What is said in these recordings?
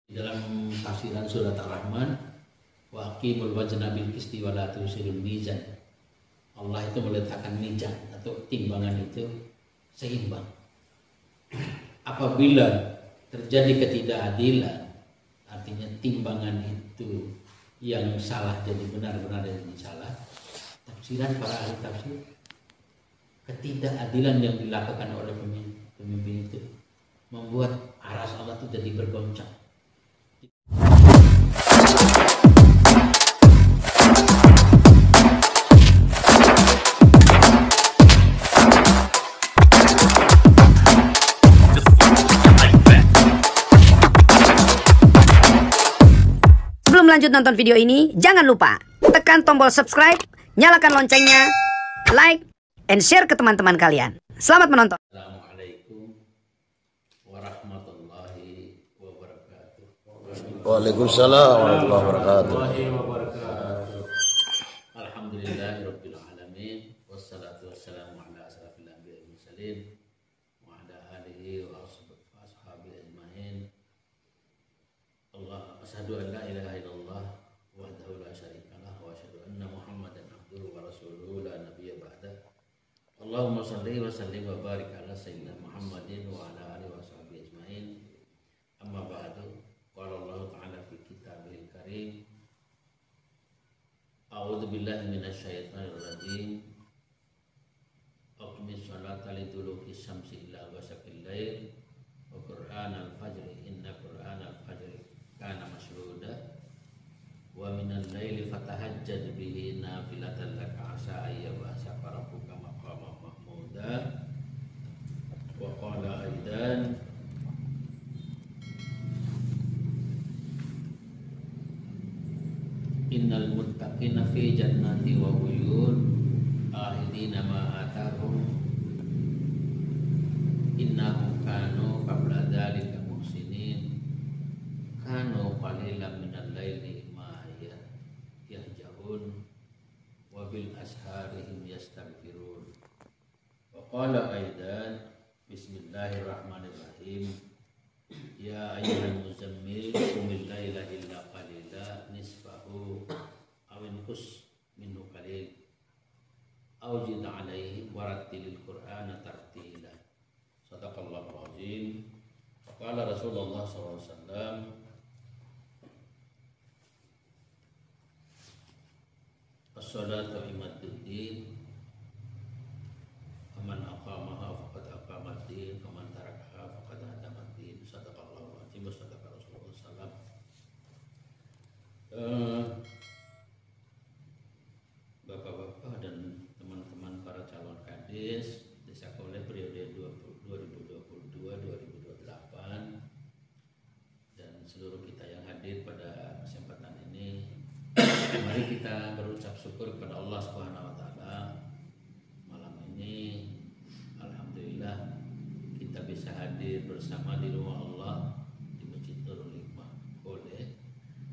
Di dalam tafsiran surat Ar-Rahman, wa aqimul wazna bil qisti wa la tusirul mizan. Allah itu meletakkan mizan atau timbangan itu seimbang. Apabila terjadi ketidakadilan, artinya timbangan itu yang salah jadi benar, benar jadi salah. Tafsiran para ahli tafsir, ketidakadilan yang dilakukan oleh pemimpin itu membuat aras Allah itu jadi bergoncang. Sebelum lanjut nonton video ini, jangan lupa tekan tombol subscribe, nyalakan loncengnya, like, and share ke teman-teman kalian. Selamat menonton. Assalamualaikum warahmatullahi wabarakatuh. Waalaikumsalam warahmatullahi wabarakatuh. Alhamdulillahirabbil alamin wassalatu wassalamu ala asrafil anbiya'i wal mursalin wa ala alihi wa ashabihi ajmain. Allah asyhadu an la ilaha illallah wahdahu la syarikalah wa asyhadu anna Muhammadan abduhu wa rasuluhu la nabiyya ba'da. Allahumma shalli wa sallim wa barik ala sayyidina Muhammadin wa ala alihi wa sahbihi ajmain. Amma ba'du. Qala Allah ta'ala fi kitabihil karim. A'udzu billahi minasy syaithanir rajim. Aqimis sholata liduluki syamsi ila ghasaqil lail wa qur'anal fajri inna qur'anal fajri kana mashhuda wa minal laili fatahajjad bihi nafilatan laka asa ayyabasa rabbuka maqama mahmuda. Wa qala aidan innal muttaqina fi jannati wa uyun ahidina ma atahum innahum kanu qabla dzalika muhsinin kanu qalilan minal laili ma yahjahun wa bil asharihim yastaghfirun. Wa qala aidan bismillahirrahmanirrahim ya ayyuhal muzammil qumil laila illa qalila nisfahu aw inqus minhu qalil aw zid alaihi warattilil qur'ana tartila. Shadaqallahul azim. Qala Rasulullah sallallahu alaihi wasallam as-salatu imaduddin faman aqamaha faqad aqamaddin faman tarakaha faqad hadamaddin. Shadaqallahu azim wa shadaqa Rasulullah sallallahu Bapak-bapak dan teman-teman para calon kades Desa Koleh periode 2022-2028 dan seluruh kita yang hadir pada kesempatan ini, mari kita berucap syukur kepada Allah Subhanahu wa taala. Malam ini alhamdulillah kita bisa hadir bersama di rumah Allah di Masjid Nurul Hikmah Koleh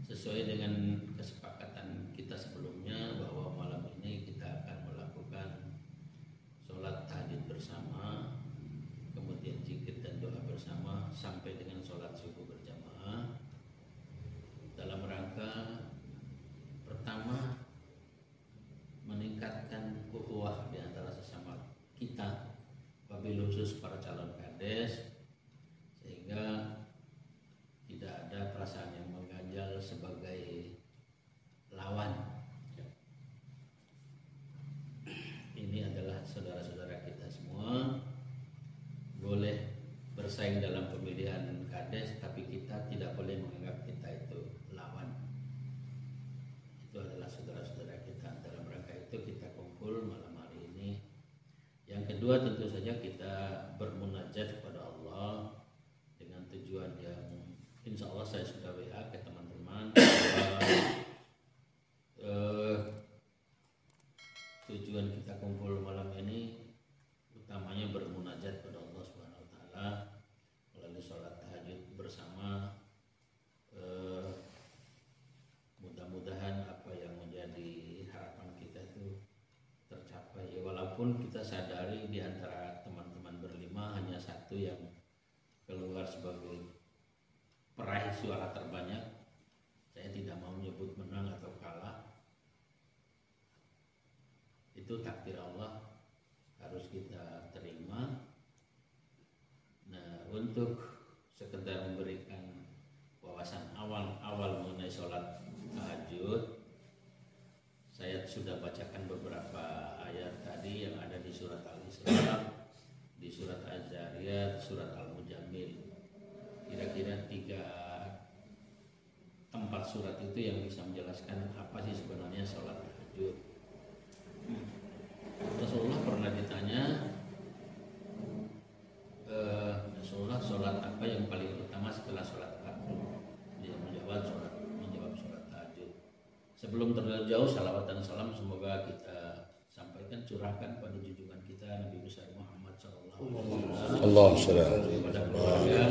sesuai dengan kesepakatan kita sebelumnya bahwa malam ini kita akan melakukan sholat tahajud bersama, kemudian zikir dan doa bersama sampai dengan sholat subuh berjamaah dalam rangka pertama meningkatkan ukhuwah di antara sesama kita, wabil khusus para calon kades, sehingga tidak ada perasaan yang mengganjal sebagai lawan. Ini adalah saudara-saudara kita semua, boleh bersaing dalam pemilihan kades, tapi kita tidak boleh menganggap kita itu lawan. Itu adalah saudara-saudara kita. Dalam rangka itu kita kumpul malam hari ini. Yang kedua tentu saja kita bermunajat kepada Allah dengan tujuan yang insya Allah saya sudah WA ke teman-teman bahwa tujuan kita kumpul malam ini utamanya bermunajat kepada Allah Subhanahu wa taala melalui sholat tahajud bersama. Mudah-mudahan apa yang menjadi harapan kita itu tercapai, walaupun kita sadari di antara teman-teman berlima hanya satu yang keluar sebagai peraih meraih suara terbanyak. Saya tidak mau menyebut menang atau kalah. Itu takdir Allah, harus kita terima. Nah, untuk sekedar memberikan wawasan awal mengenai sholat tahajud, saya sudah bacakan beberapa ayat tadi yang ada di surat Al-Isra, di surat Az-Zariyat, surat Al-Mujammil. Kira-kira 3 tempat surat itu yang bisa menjelaskan apa sih sebenarnya sholat tahajud. Rasulullah pernah ditanya, Rasulullah sholat apa yang paling utama setelah sholat fardu? Dia menjawab sholat tahajud. Sebelum terlalu jauh, salawat dan salam semoga kita sampaikan, curahkan pada junjungan kita Nabi besar Muhammad sallallahu alaihi wasallam, kepada keluarga,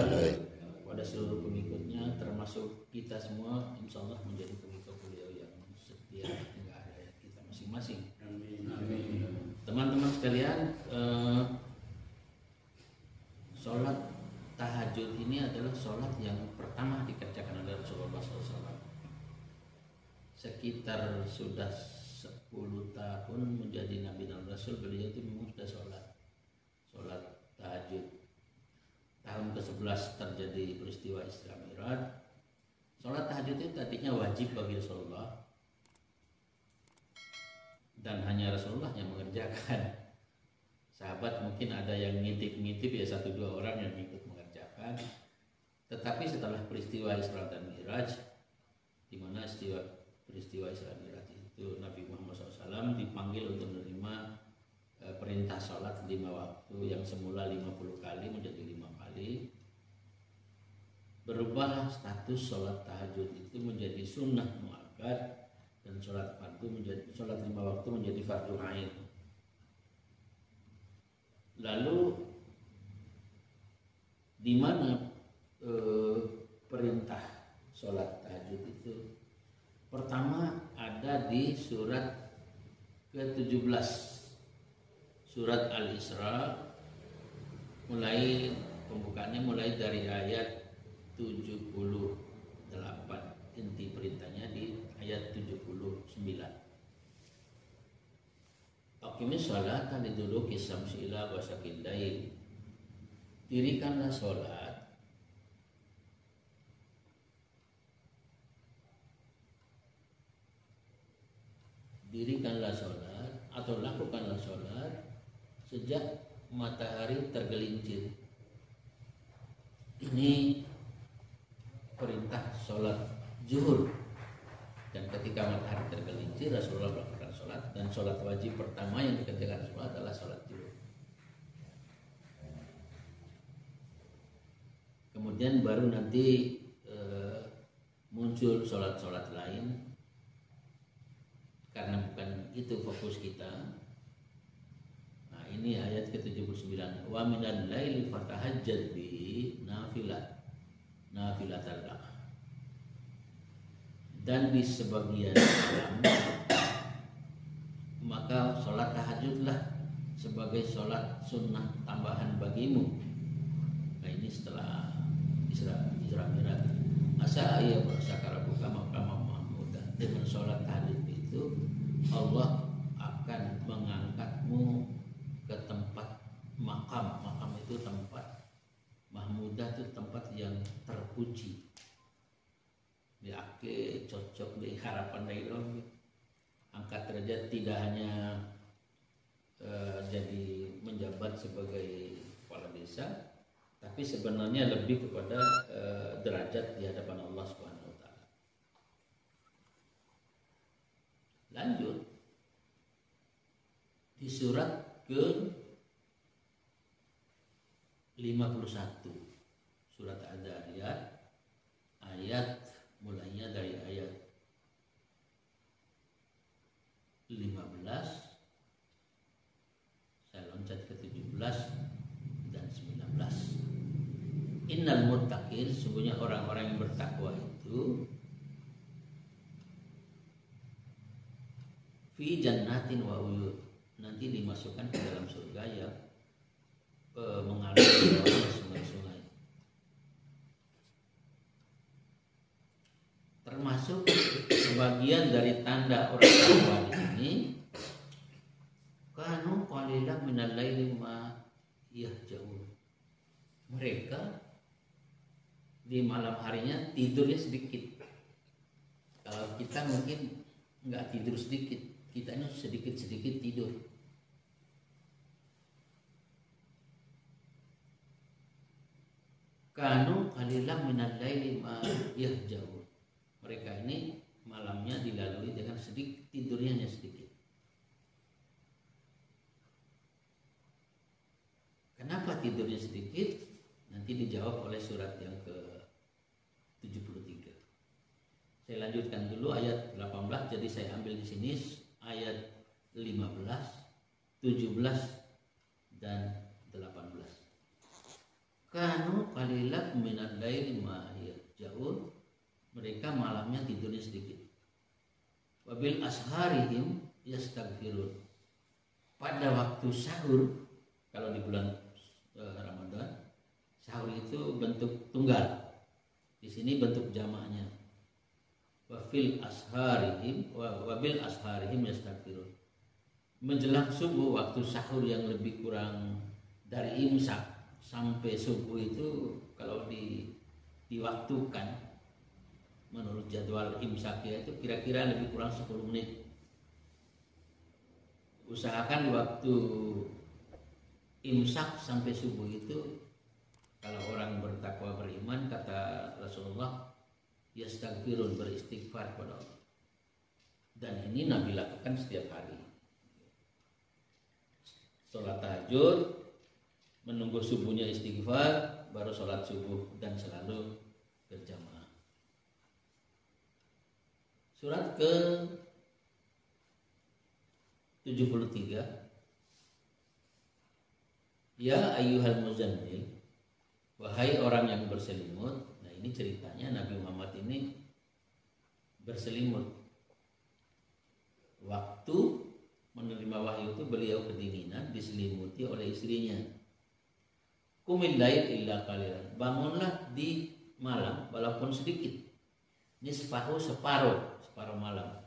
kepada seluruh pengikutnya, termasuk kita semua, insya Allah menjadi pengikut beliau yang setia hingga akhir hayat kita masing-masing. Amin. Teman-teman sekalian, sholat tahajud ini adalah sholat yang pertama dikerjakan oleh Rasulullah SAW. Sekitar sudah 10 tahun menjadi Nabi dan Rasul, beliau itu memang sudah sholat tahajud. Tahun ke-11 terjadi peristiwa Isra Mi'raj. Sholat tahajud itu tadinya wajib bagi Rasulullah, dan hanya Rasulullah yang mengerjakan. Sahabat mungkin ada yang ngintip-ngintip, ya 1-2 orang yang ikut mengerjakan. Tetapi setelah peristiwa Isra dan Mi'raj, di mana peristiwa Isra Mi'raj itu Nabi Muhammad SAW dipanggil untuk menerima perintah sholat 5 waktu yang semula 50 kali menjadi 5 kali. Berubah status sholat tahajud itu menjadi sunnah muakkad, dan sholat 5 waktu menjadi fardu ain. Lalu di mana perintah sholat tahajud itu? Pertama ada di surat ke-17, surat Al-Isra, pembukaannya mulai dari ayat 78. Inti perintahnya di ayat 79. Aqimis sholata liduluki syamsi ila ghasaqil lail. Dirikanlah sholat atau lakukanlah sholat sejak matahari tergelincir. Ini perintah sholat zuhur, dan ketika matahari tergelincir Rasulullah melakukan sholat, dan sholat wajib pertama yang dikerjakan Rasulullah adalah sholat zuhur. Kemudian baru nanti muncul sholat-sholat lain, karena bukan itu fokus kita. Nah, ini ayat ke-79. Wa minal laili fatahajjad bihi nafilatan lak. Dan di sebagian malam maka sholat tahajudlah sebagai sholat sunnah tambahan bagimu. Nah, ini setelah Isra Mi'raj. Asa ya bersakara buka maqama mahmudah. Dengan sholat tahajud itu Allah akan mengangkatmu ke tempat makam. Makam itu tempat, mahmudah itu tempat yang terpuji. Diake cocok di harapan daerah, angkat derajat tidak hanya jadi menjabat sebagai kepala desa, tapi sebenarnya lebih kepada derajat di hadapan Allah Subhanahu wa taala. Lanjut di surat ke-51, surat Az-Zariyat, ayat mulainya dari ayat 15, saya loncat ke 17 dan 19. Innal muttaqin, sesungguhnya orang-orang yang bertakwa itu fi jannatin wa uyun, nanti dimasukkan ke dalam surga yang mengalir di bawahnya sungai-sungai. termasuk sebagian dari tanda orang tua di sini, kanu qalilan minal laili ma yahjaun. Mereka di malam harinya tidurnya sedikit. Kalau kita mungkin nggak tidur sedikit, kita ini sedikit-sedikit tidur. Kanu qalilan minal laili ma yahjaun. Mereka ini malamnya dilalui dengan sedikit, tidurnya hanya sedikit. Kenapa tidurnya sedikit? Nanti dijawab oleh surat yang ke-73. Saya lanjutkan dulu ayat 18, jadi saya ambil di sini ayat 15, 17 dan 18. Kanu qalilan minal laili ma yahjaun. Mereka malamnya tidurnya sedikit. Wabil asharihim yastaghfirun. Pada waktu sahur, kalau di bulan Ramadan, sahur itu bentuk tunggal. Di sini bentuk jamaknya. Wabil asharihim yastaghfirun. Menjelang subuh, waktu sahur yang lebih kurang dari imsak sampai subuh itu, kalau diwaktukan menurut jadwal imsak ya, itu kira-kira lebih kurang 10 menit. Usahakan di waktu imsak sampai subuh itu, kalau orang bertakwa beriman, kata Rasulullah, yastaghfirun, beristighfar kepada Allah. Dan ini Nabi lakukan setiap hari. Sholat tahajud, menunggu subuhnya istighfar, baru sholat subuh, dan selalu berjamaah. Surat ke-73. Ya ayyuhal muzammil, wahai orang yang berselimut. Nah, ini ceritanya Nabi Muhammad ini berselimut. Waktu menerima wahyu itu beliau kedinginan, diselimuti oleh istrinya. Qumil lail illa qalilan. Bangunlah di malam walaupun sedikit. Nisfahu, separuh malam.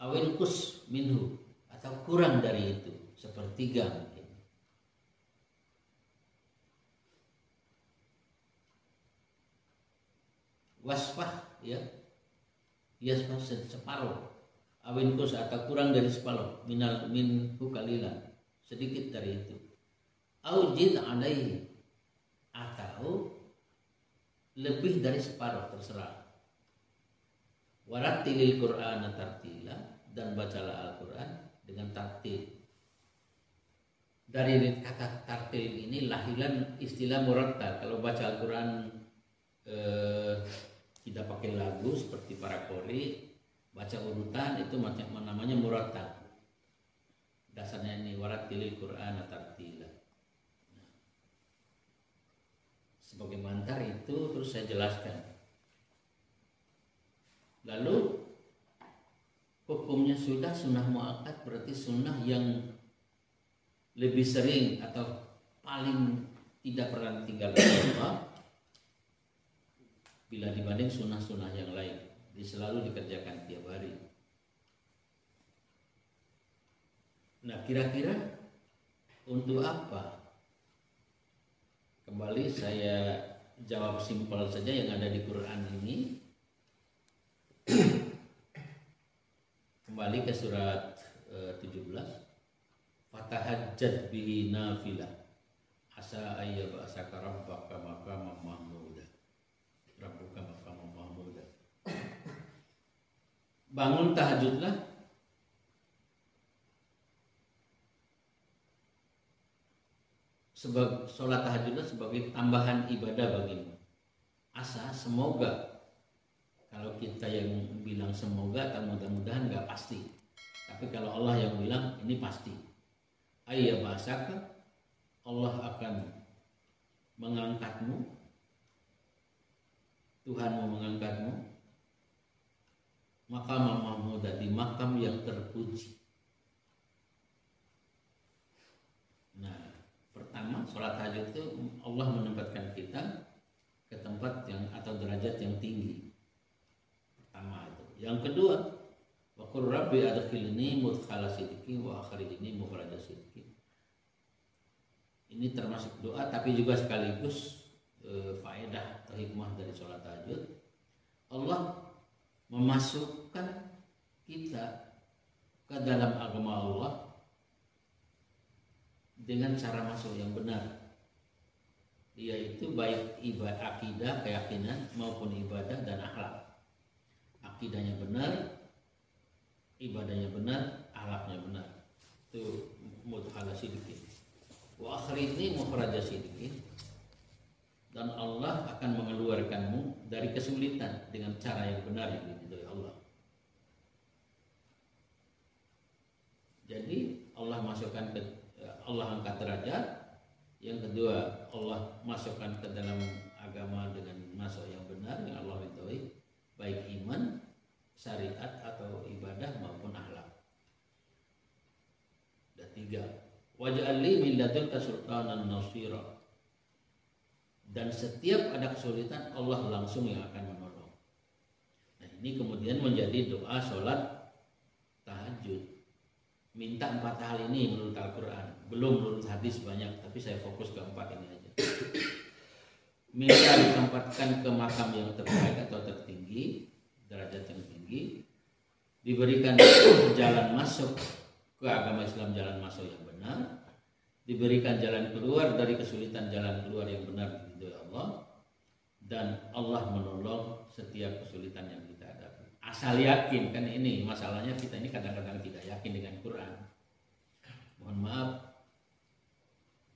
Awil kus minhu, atau kurang dari itu, sepertiga mungkin. Wasfah, ya, yasfah, separuh. Awil kus, atau kurang dari separuh. Minhu kalilan, sedikit dari itu. Aujid alaihi, atau lebih dari separuh, terserah. Warattilil Qur'ana tartila, dan bacalah Al-Quran dengan tartil. Dari kata tartil ini lahiran istilah murattal. Kalau baca Al-Quran tidak pakai lagu seperti para qori, baca urutan, itu namanya murattal. Dasarnya ini warattilil Qur'ana tartila. Nah, sebagai mantar itu terus saya jelaskan. Lalu hukumnya sunnah muakkad, berarti sunnah yang lebih sering atau paling tidak pernah tinggal bila dibanding sunnah-sunnah yang lain, selalu dikerjakan tiap hari. Nah, kira-kira untuk apa? Kembali saya jawab simpel saja yang ada di Quran ini. Kembali ke surat 17. Fatahajjat bihi nafilah asa ayyab'asaka rabbuka maqaman mahmuda. Rabbuka maqaman mahmuda. Bangun tahajudlah sholat tahajudlah sebagai tambahan ibadah bagimu. Asa, semoga. Kalau kita yang bilang semoga atau mudah-mudahan nggak pasti. Tapi kalau Allah yang bilang ini pasti. Ayya bahasaka, Allah akan mengangkatmu, Tuhanmu mengangkatmu, maqam mahmuda, di makam yang terpuji. Nah, pertama sholat tahajud itu Allah menempatkan kita ke tempat yang atau derajat yang tinggi. Yang kedua, wa qur rabbi adkhilni mudkhala sidqin wa akhrijni mukhraja sidqin. Ini termasuk doa tapi juga sekaligus faedah atau hikmah dari sholat tahajud. Allah memasukkan kita ke dalam agama Allah dengan cara masuk yang benar, yaitu baik ibadah, akidah, keyakinan maupun ibadah dan akhlak. Akidahnya benar, ibadahnya benar, akhlaknya benar. Itu mudkhala sidqin. Wa akhrijni mukhraja sidqin. Dan Allah akan mengeluarkanmu dari kesulitan dengan cara yang benar yang diridhoi Allah. Jadi Allah masukkan ke Allah angkat derajat. Yang kedua, Allah masukkan ke dalam agama dengan masuk yang benar yang Allah ridhoi, baik iman, syariat atau ibadah maupun akhlak. Dan tiga, waj'al li min ladunka sultanan nasira. Dan setiap ada kesulitan Allah langsung yang akan menolong. Nah, ini kemudian menjadi doa sholat tahajud. Minta 4 hal ini menurut Al-Quran, belum menurut hadis banyak, tapi saya fokus ke 4 ini aja. Minta ditempatkan ke makam yang terbaik atau tertinggi, derajat yang tinggi, diberikan jalan masuk ke agama Islam, jalan masuk yang benar, diberikan jalan keluar dari kesulitan, jalan keluar yang benar diridhoi Allah, dan Allah menolong setiap kesulitan yang kita hadapi. Asal yakin, kan ini masalahnya, kita ini kadang-kadang tidak yakin dengan Quran. Mohon maaf,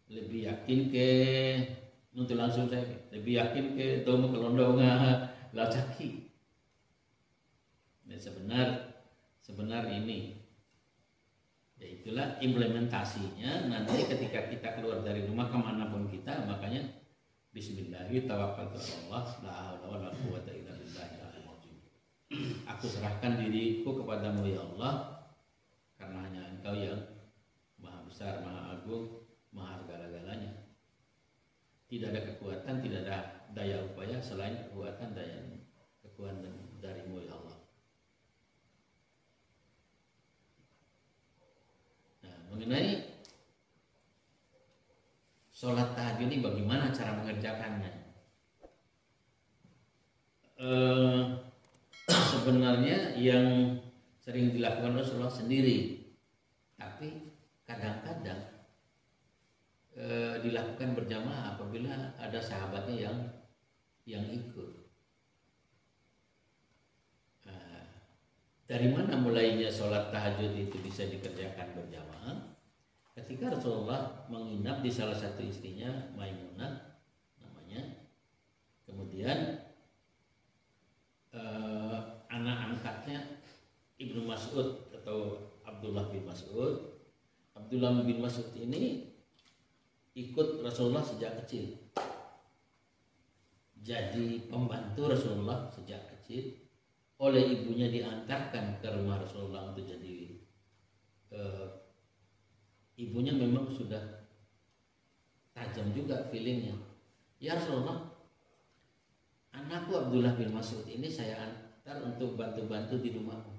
lebih yakin ke untuk langsung saya lebih yakin ke domo kelondonga lacaki. Dan sebenar ini, ya itulah implementasinya nanti ketika kita keluar dari rumah kemanapun kita. Makanya Bismillahirrahmanirrahim, tawakkaltu 'ala Allah, la haula wala quwwata illa billah. Aku serahkan diriku kepadamu ya Allah, karena hanya Engkau yang maha besar, maha agung, maha segala-galanya. Tidak ada kekuatan, tidak ada daya upaya selain kekuatan darimu ya Allah. Nah, mengenai sholat tahajud ini bagaimana cara mengerjakannya? Sebenarnya yang sering dilakukan Rasulullah sendiri, tapi kadang-kadang dilakukan berjamaah apabila ada sahabatnya yang ikut. Dari mana mulainya sholat tahajud itu bisa dikerjakan berjamaah? Ketika Rasulullah menginap di salah satu istrinya, Maimunah namanya, kemudian anak angkatnya Ibnu Mas'ud atau Abdullah bin Mas'ud. Abdullah bin Mas'ud ini ikut Rasulullah sejak kecil, jadi pembantu Rasulullah sejak kecil. Oleh ibunya diantarkan ke rumah Rasulullah untuk jadi ibunya memang sudah tajam juga feelingnya. Ya Rasulullah, anakku Abdullah bin Mas'ud ini saya antar untuk bantu-bantu di rumahmu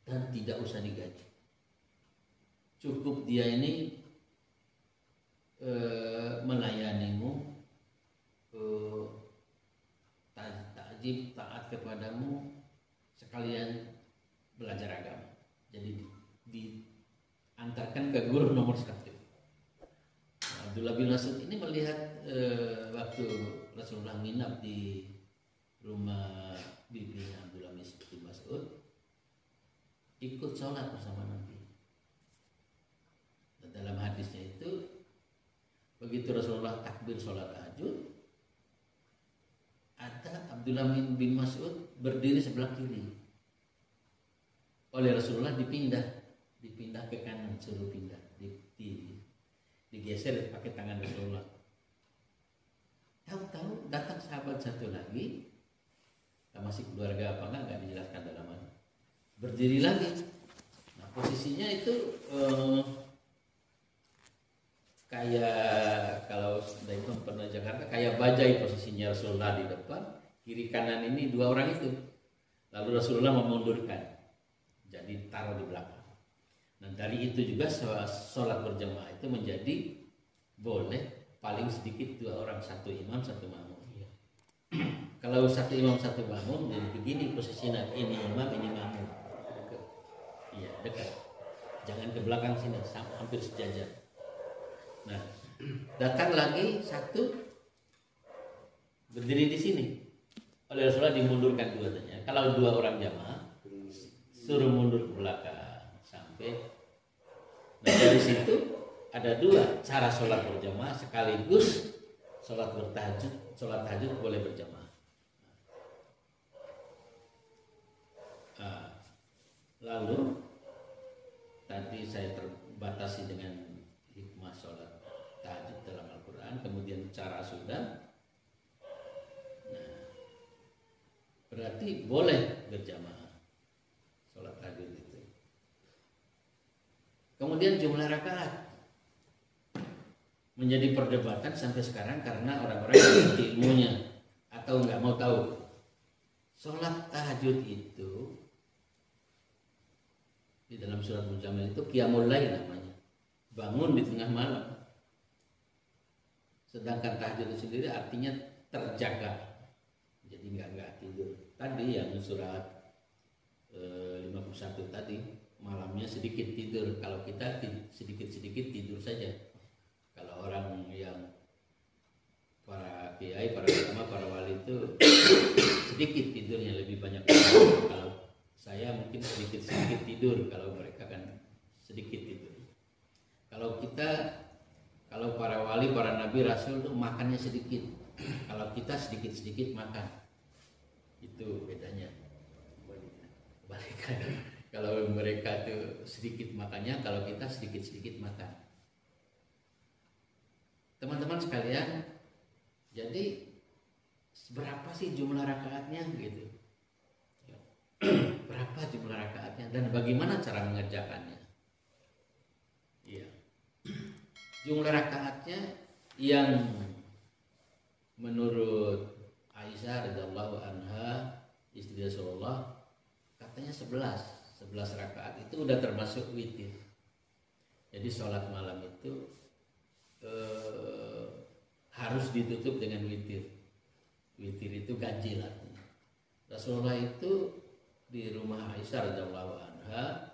dan tidak usah digaji. Cukup dia ini melayanimu, takjib, taat kepadamu, sekalian belajar agama. Jadi diantarkan ke guru nomor 1. Abdullah bin Mas'ud ini melihat waktu Rasulullah nginap di rumah bibinya Abdullah bin Mas'ud, ikut sholat bersama Nabi. Dan dalam hadisnya itu, begitu Rasulullah takbir sholat tahajud, ada Abdullah bin Mas'ud berdiri sebelah kiri. Oleh Rasulullah dipindah ke kanan, suruh pindah, digeser pakai tangan Rasulullah. Tahu-tahu datang sahabat satu lagi, masih keluarga apa enggak dijelaskan dalam hadis, berdiri lagi. Nah, posisinya itu kayak kalau dari pernah Jakarta, kayak bajai posisinya Rasulullah di depan, kiri kanan ini 2 orang itu. Lalu Rasulullah memundurkan, jadi taruh di belakang. Nah dari itu juga sholat berjamaah itu menjadi boleh paling sedikit 2 orang, 1 imam 1 makmum. Kalau 1 imam 1 makmum jadi begini posisinya, ini imam ini makmum. Iya dekat, jangan ke belakang sini, hampir sejajar. Nah datang lagi 1 berdiri di sini. Oleh Rasulullah dimundurkan 2-nya. Kalau 2 orang jamaah suruh mundur ke belakang sampai. Nah dari situ ada 2 cara sholat berjamaah sekaligus sholat bertahajud. Sholat tahajud boleh berjamaah. Lalu tadi saya terbatasi dengan hikmah sholat tahajud dalam Al-Quran, kemudian cara sudah. Berarti boleh berjamaah sholat tahajud itu. Kemudian jumlah rakaat menjadi perdebatan sampai sekarang karena orang-orang yang ngerti ilmunya atau nggak mau tahu. Sholat tahajud itu di dalam surat Muzammil itu qiyamul lail namanya, bangun di tengah malam. Sedangkan tahajud itu sendiri artinya terjaga, jadi nggak tidur. Tadi yang surat 51 tadi malamnya sedikit tidur. Kalau kita sedikit-sedikit tidur saja. Kalau orang yang para kiai, para ulama, para wali itu sedikit tidurnya, lebih banyak tidur. Kalau saya mungkin sedikit-sedikit tidur, kalau mereka kan sedikit tidur. Kalau para wali, para nabi, rasul itu makannya sedikit. Kalau kita sedikit-sedikit makan. Itu bedanya. Balikan. Kalau mereka itu sedikit makannya, kalau kita sedikit-sedikit makan. Teman-teman sekalian, jadi berapa sih jumlah rakaatnya gitu? Berapa jumlah rakaatnya dan bagaimana cara mengerjakannya? Iya. Jumlah rakaatnya yang menurut Aisyah radhiyallahu anha, istri Rasulullah, katanya 11 rakaat itu udah termasuk witir. Jadi sholat malam itu harus ditutup dengan witir. Witir itu ganjil artinya. Rasulullah itu di rumah Aisyah radhiyallahu anha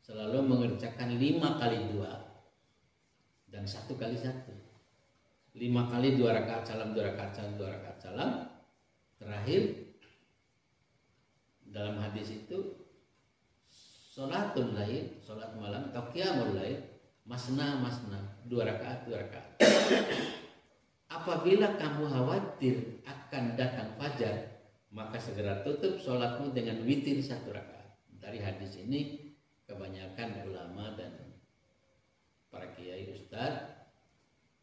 selalu mengerjakan 5 kali 2 dan 1 kali 1. 5 kali 2 rakaat salam, 2 rakaat salam, 2 rakaat salam. Terakhir dalam hadis itu sholatul lail, sholat malam atau qiyamul lail, masna 2 rakaat 2 rakaat. Apabila kamu khawatir akan datang fajar, maka segera tutup sholatmu dengan witir 1 rakaat. Dari hadis ini kebanyakan ulama dan para kiai ustadz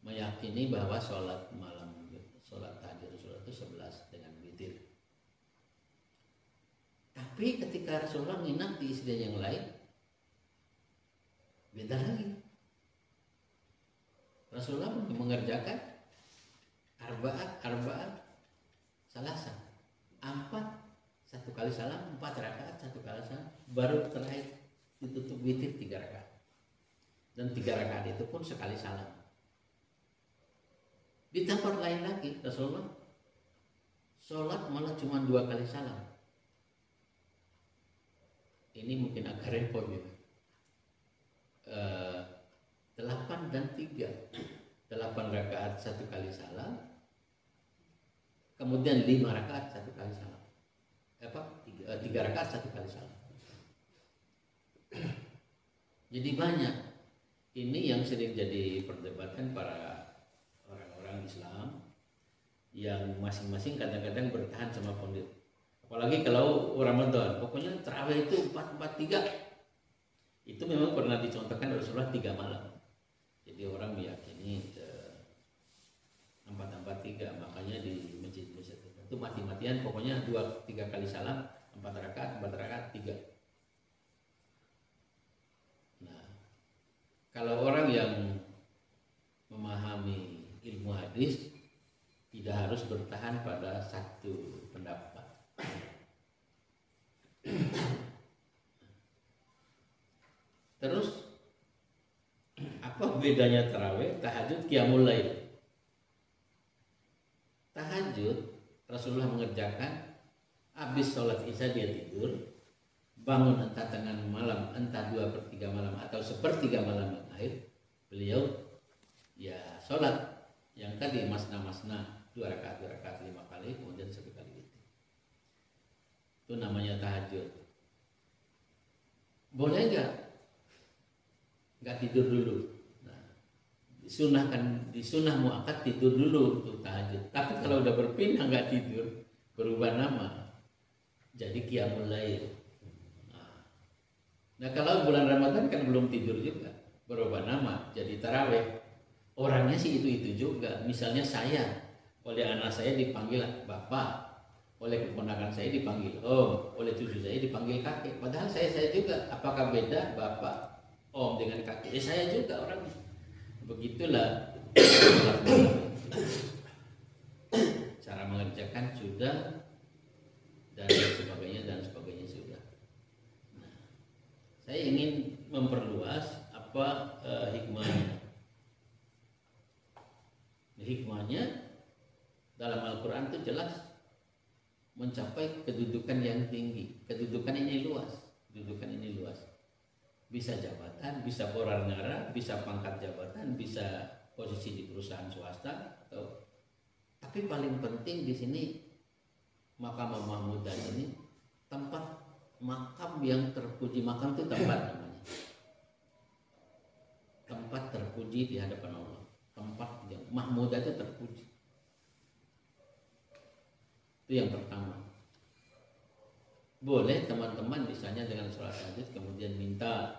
meyakini bahwa sholat malam, sholat tahajud Rasulullah itu 11 dengan witir. Tapi ketika Rasulullah nginap di istri yang lain, beda lagi. Rasulullah mengerjakan arba'at salasa, 4 1 kali salam, 4 rakaat 1 kali salam, baru terakhir ditutup witir 3 rakaat. Dan 3 rakaat itu pun sekali salam. Di tempat lain lagi Rasulullah sholat malah cuma 2 kali salam. Ini mungkin agak repot gitu. 8 dan 3, 8 rakaat 1 kali salam, kemudian 5 rakaat 1 kali salam. 3 rakaat 1 kali salam. Jadi banyak. Ini yang sering jadi perdebatan para orang-orang Islam yang masing-masing kadang-kadang bertahan sama pondok. Apalagi kalau Ramadan, pokoknya tarawih itu 4-4-3. Itu memang pernah dicontohkan Rasulullah 3 malam. Jadi orang meyakini 4-4-3, makanya di masjid-masjid itu mati-matian, pokoknya 2-3 kali salam, 4 rakaat 3. Nah, kalau orang yang memahami ilmu hadis tidak harus bertahan pada satu pendapat. Terus apa bedanya tarawih, tahajud, qiyamul lail? Tahajud Rasulullah mengerjakan habis sholat isya dia tidur, bangun entah tengah malam, entah 2/3 malam atau 1/3 malam yang akhir, beliau ya sholat yang tadi masna 2 rakaat 5 kali, kemudian 1 kali itu namanya tahajud. Boleh nggak tidur dulu? Di sunnah muakkad tidur dulu untuk tahajud. Tapi kalau udah berpindah nggak tidur, berubah nama jadi qiyamul lail. Nah kalau bulan Ramadan kan belum tidur juga, berubah nama jadi tarawih. Orangnya sih itu juga. Misalnya saya, oleh anak saya dipanggil bapak, oleh keponakan saya dipanggil om, oleh cucu saya dipanggil kakek. Padahal saya juga. Apakah beda bapak, om dengan kakek? Saya juga orangnya. Begitulah cara mengerjakan sudah dan sebagainya sudah. Nah, saya ingin memperluas apa hikmahnya. Hikmahnya dalam Al-Quran itu jelas mencapai kedudukan yang tinggi. Kedudukan ini luas. Bisa jabatan, bisa porar-nyara, bisa pangkat jabatan, bisa posisi di perusahaan swasta, tapi paling penting di sini makam Mahmudah ini tempat makam yang terpuji. Makam itu tempat namanya. Tempat terpuji di hadapan Allah. Tempat yang Mahmudah itu terpuji. Itu yang pertama. Boleh teman-teman misalnya dengan sholat tahajud kemudian minta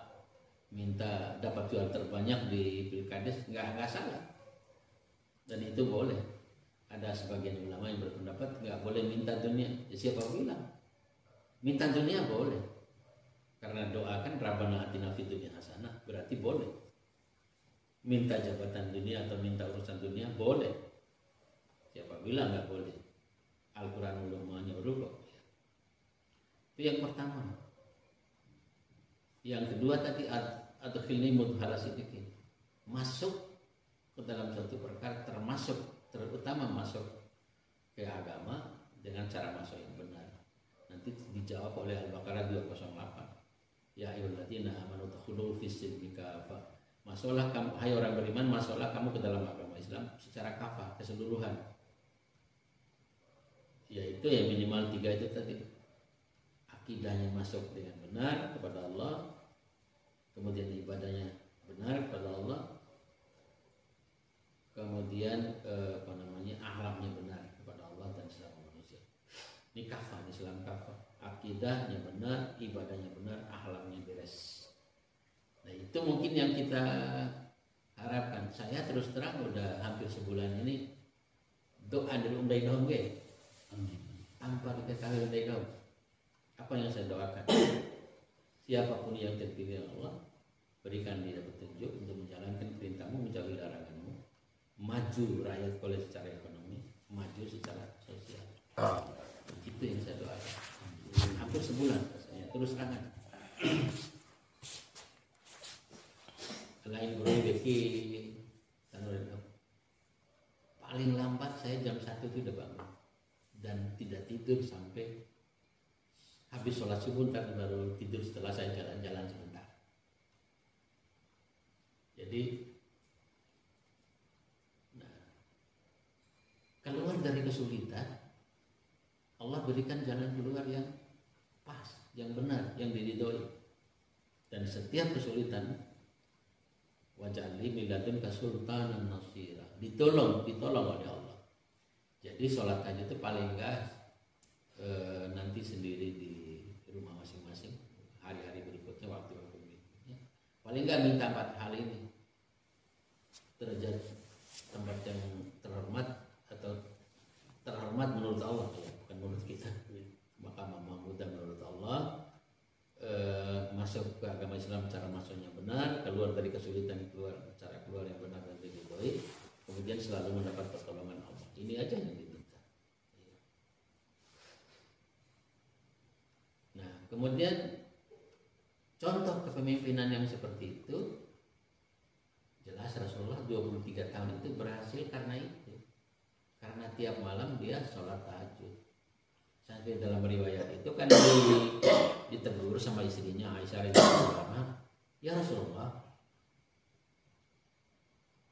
dapat jual terbanyak di Pilkades, nggak salah, dan itu boleh. Ada sebagian ulama yang berpendapat nggak boleh minta dunia. Ya, siapa bilang? Minta dunia boleh, karena doa kan Rabbana atina fid dunya hasanah, berarti boleh. Minta jabatan dunia atau minta urusan dunia boleh. Siapa bilang nggak boleh? Al-Quran udah menyuruh kok. Itu yang pertama. Yang kedua tadi adkhilni mudkhala sidqin. Masuk ke dalam suatu perkara, terutama masuk ke agama dengan cara masuk yang benar. Nanti dijawab oleh Al-Baqarah 208. Ya ayyuhalladzina amanu udkhulu fis silmi kafah. Masuklah kamu, hai orang beriman, masuklah kamu ke dalam agama Islam secara kafah, keseluruhan. Yaitu yang minimal 3 itu tadi. Akidahnya masuk dengan benar kepada Allah, kemudian ibadahnya benar kepada Allah, kemudian akhlaknya benar kepada Allah dan sesama manusia. Ini kafah, Islam kafah. Akidahnya benar, ibadahnya benar, akhlaknya beres. Nah itu mungkin yang kita harapkan. Saya terus terang udah hampir sebulan ini doa dari Umday Dom tanpa diketahui Umday Dom. Apa yang saya doakan? Siapapun yang terpilih Allah, berikan dia petunjuk untuk menjalankan perintahmu, menjauhi laranganmu, maju rakyat kolej secara ekonomi, maju secara sosial. Itu yang saya doakan. Hampir sebulan rasanya, terus terang. Lain Bro Beki paling lambat saya jam 1 itu udah bangun dan tidak tidur sampai habis sholat subuh, ntar baru tidur setelah saya jalan-jalan sebentar. Jadi keluar dari kesulitan, Allah berikan jalan keluar yang pas, yang benar, yang diridhoi. Dan setiap kesulitan waj'alni min ladunka sultanan nasira, ditolong oleh Allah. Jadi sholat tahajud itu paling enggak nanti sendiri di rumah masing-masing, hari-hari berikutnya, waktu-waktu berikutnya, paling enggak minta 4 hal ini. Derajat tempat yang terhormat atau terhormat menurut Allah, ya, bukan menurut kita. Maka Mahmudah menurut Allah, masuk ke agama Islam cara masuknya benar, keluar dari kesulitan, cara keluar yang benar dan diridhoi, kemudian selalu mendapat pertolongan Allah. Ini aja yang diminta. Nah, kemudian contoh kepemimpinan yang seperti itu jelas Rasulullah 23 tahun itu berhasil karena itu. Karena tiap malam dia sholat tahajud. Sampai dalam riwayat itu kan ditegur sama istrinya Aisyah radhiyallahu anha, "Ya Rasulullah,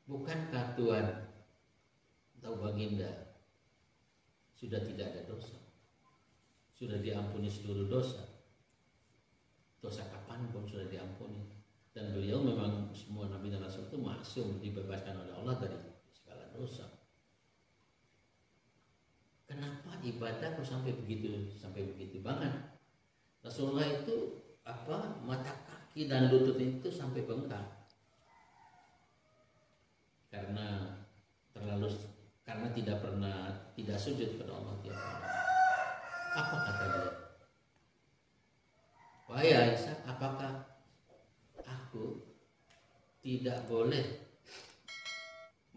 bukankah Tuhan atau baginda sudah tidak ada dosa? Sudah diampuni seluruh dosa. Dosa kapanpun sudah diampuni. Dan beliau memang semua Nabi dan Rasul itu maksum, dibebaskan oleh Allah dari segala dosa. Kenapa ibadah kok sampai begitu banget? Rasulullah itu mata kaki dan lutut itu sampai bengkak karena tidak sujud kepada Allah tiap malam. Apa kata dia? Wahai Aisyah, apakah aku tidak boleh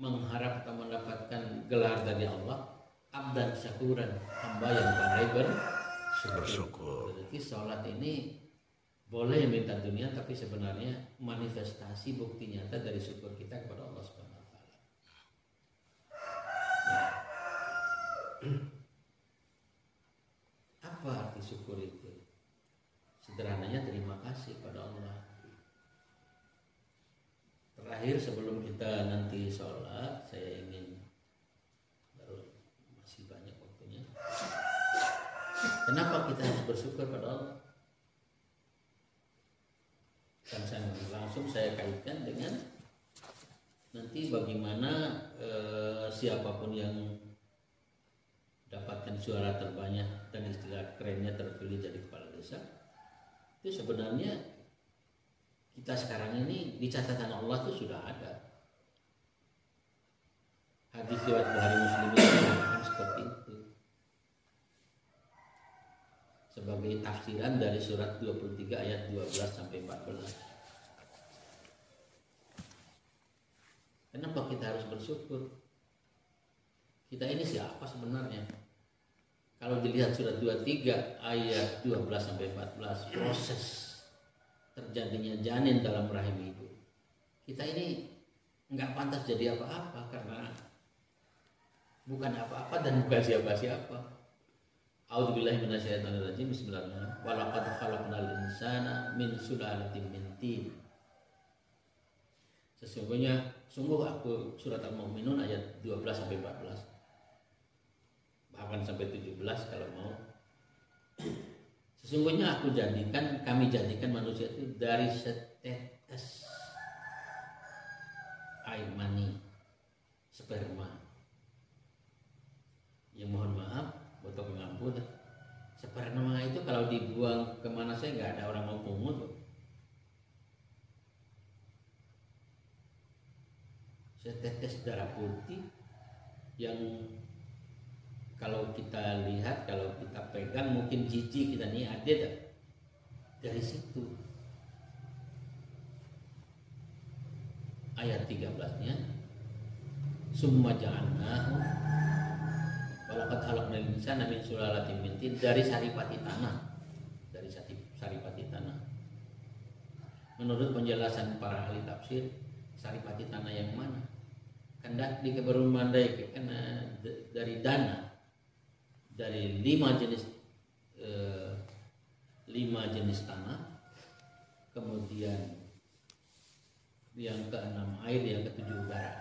mengharap atau mendapatkan gelar dari Allah abdan syakuran, hamba yang pandai bersyukur. Berarti sholat ini boleh minta dunia, tapi sebenarnya manifestasi bukti nyata dari syukur kita kepada Allah Subhanahu wa taala. Apa arti syukur itu? Sederhananya terima kasih pada Allah. Terakhir sebelum kita nanti sholat, saya ingin masih banyak waktunya. Kenapa kita harus bersyukur pada Allah? Dan langsung saya kaitkan dengan nanti bagaimana siapapun yang dapatkan suara terbanyak dan istilah kerennya terpilih jadi kepala desa, itu sebenarnya kita sekarang ini di catatan Allah itu sudah ada. Hadis riwayat Bukhari Muslim itu mengatakan seperti itu. Sebagai tafsiran dari surat 23 ayat 12 sampai 14. Kenapa kita harus bersyukur? Kita ini siapa sebenarnya? Kalau dilihat surat 23 ayat 12 sampai 14, proses terjadinya janin dalam rahim ibu. Kita ini nggak pantas jadi apa-apa karena bukan apa-apa dan bukan siapa-siapa. A'udzubillahi minasyaitonirrajim. Bismillahirrahmanirrahim. Walaqad khalaqnal insana min sulalatin min tin. Sungguh aku surat Al-Mu'minun ayat 12 sampai 14. Bahkan sampai 17 kalau mau. Sesungguhnya kami jadikan manusia itu dari setetes air mani, sperma. Ya mohon maaf, botok pengampun. Sperma itu kalau dibuang kemana saya nggak ada orang mau pungut. Setetes darah putih yang kalau kita lihat, kalau kita pegang mungkin jijik kita nih ada dari situ. Ayat 13-nya summa ja'alnahu walaqad khalaqnal insana min sulalatin min tin, dari saripati tanah. Dari saripati tanah. Menurut penjelasan para ahli tafsir, saripati tanah yang mana? Kendak di keberumandai karena dari dana, dari 5 jenis tanah, kemudian yang ke-6 air, yang ke-7 udara.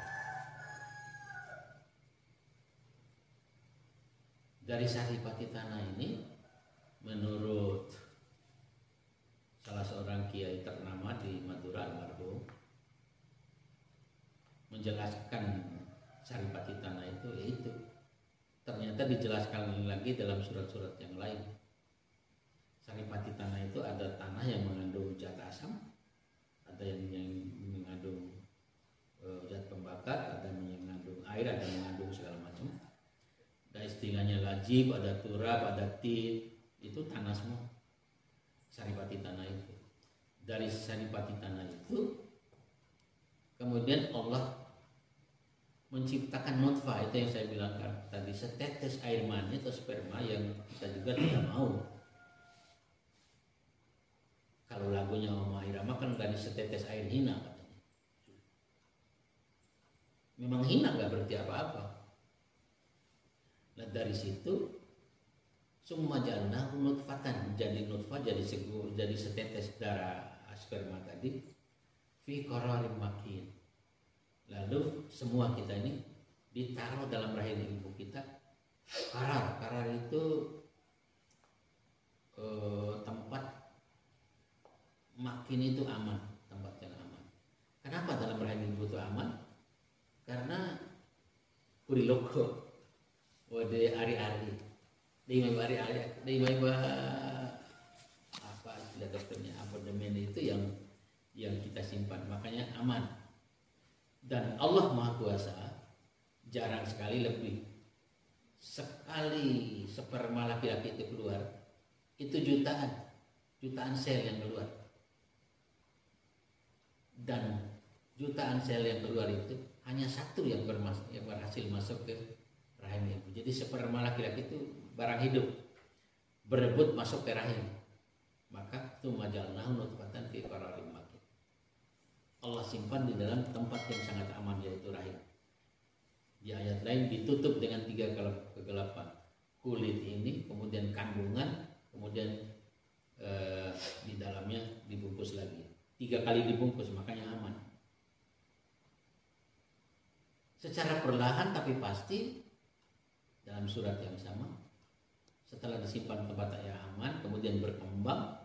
Dari saripati tanah ini, menurut salah seorang kiai ternama di Madura almarhum, menjelaskan saripati tanah itu yaitu ternyata dijelaskan lagi dalam surat-surat yang lain. Saripati tanah itu ada tanah yang mengandung zat asam, ada yang mengandung zat pembakar, ada yang mengandung air, ada yang mengandung segala macam. Ada istilahnya lajib, ada turab, ada tin, itu tanah semua. Saripati tanah itu. Dari saripati tanah itu kemudian Allah menciptakan nutfah, itu yang saya bilang tadi, setetes air mani atau sperma yang kita juga tidak mau. Kalau tahu lagunya Rhoma Irama kan dari setetes air hina katanya. Memang hina nggak berarti apa-apa. Nah dari situ summa ja'alnahu nutfatan, jadi nutfah, jadi setetes darah sperma tadi, fi qararin makin. Lalu semua kita ini ditaruh dalam rahim ibu kita. Karar itu tempat makin itu aman, tempat yang aman. Kenapa dalam rahim ibu itu aman? Karena kuriloko, wade ari-ari, di apa istilah dokternya, abodemen itu yang kita simpan, makanya aman. Dan Allah Maha Kuasa jarang sekali lebih sekali sperma laki-laki itu keluar itu jutaan sel yang keluar, dan jutaan sel yang keluar itu hanya satu yang berhasil masuk ke rahim ibu. Jadi sperma laki-laki itu barang hidup berebut masuk ke rahim, maka tsumma ja'alnahu nutfatan fi qararin makin. Allah simpan di dalam tempat yang sangat aman, yaitu rahim. Di ayat lain ditutup dengan 3 kegelapan, kulit ini, kemudian kandungan, kemudian di dalamnya dibungkus lagi. 3 kali dibungkus, makanya aman. Secara perlahan tapi pasti dalam surat yang sama, setelah disimpan tempat yang aman, kemudian berkembang,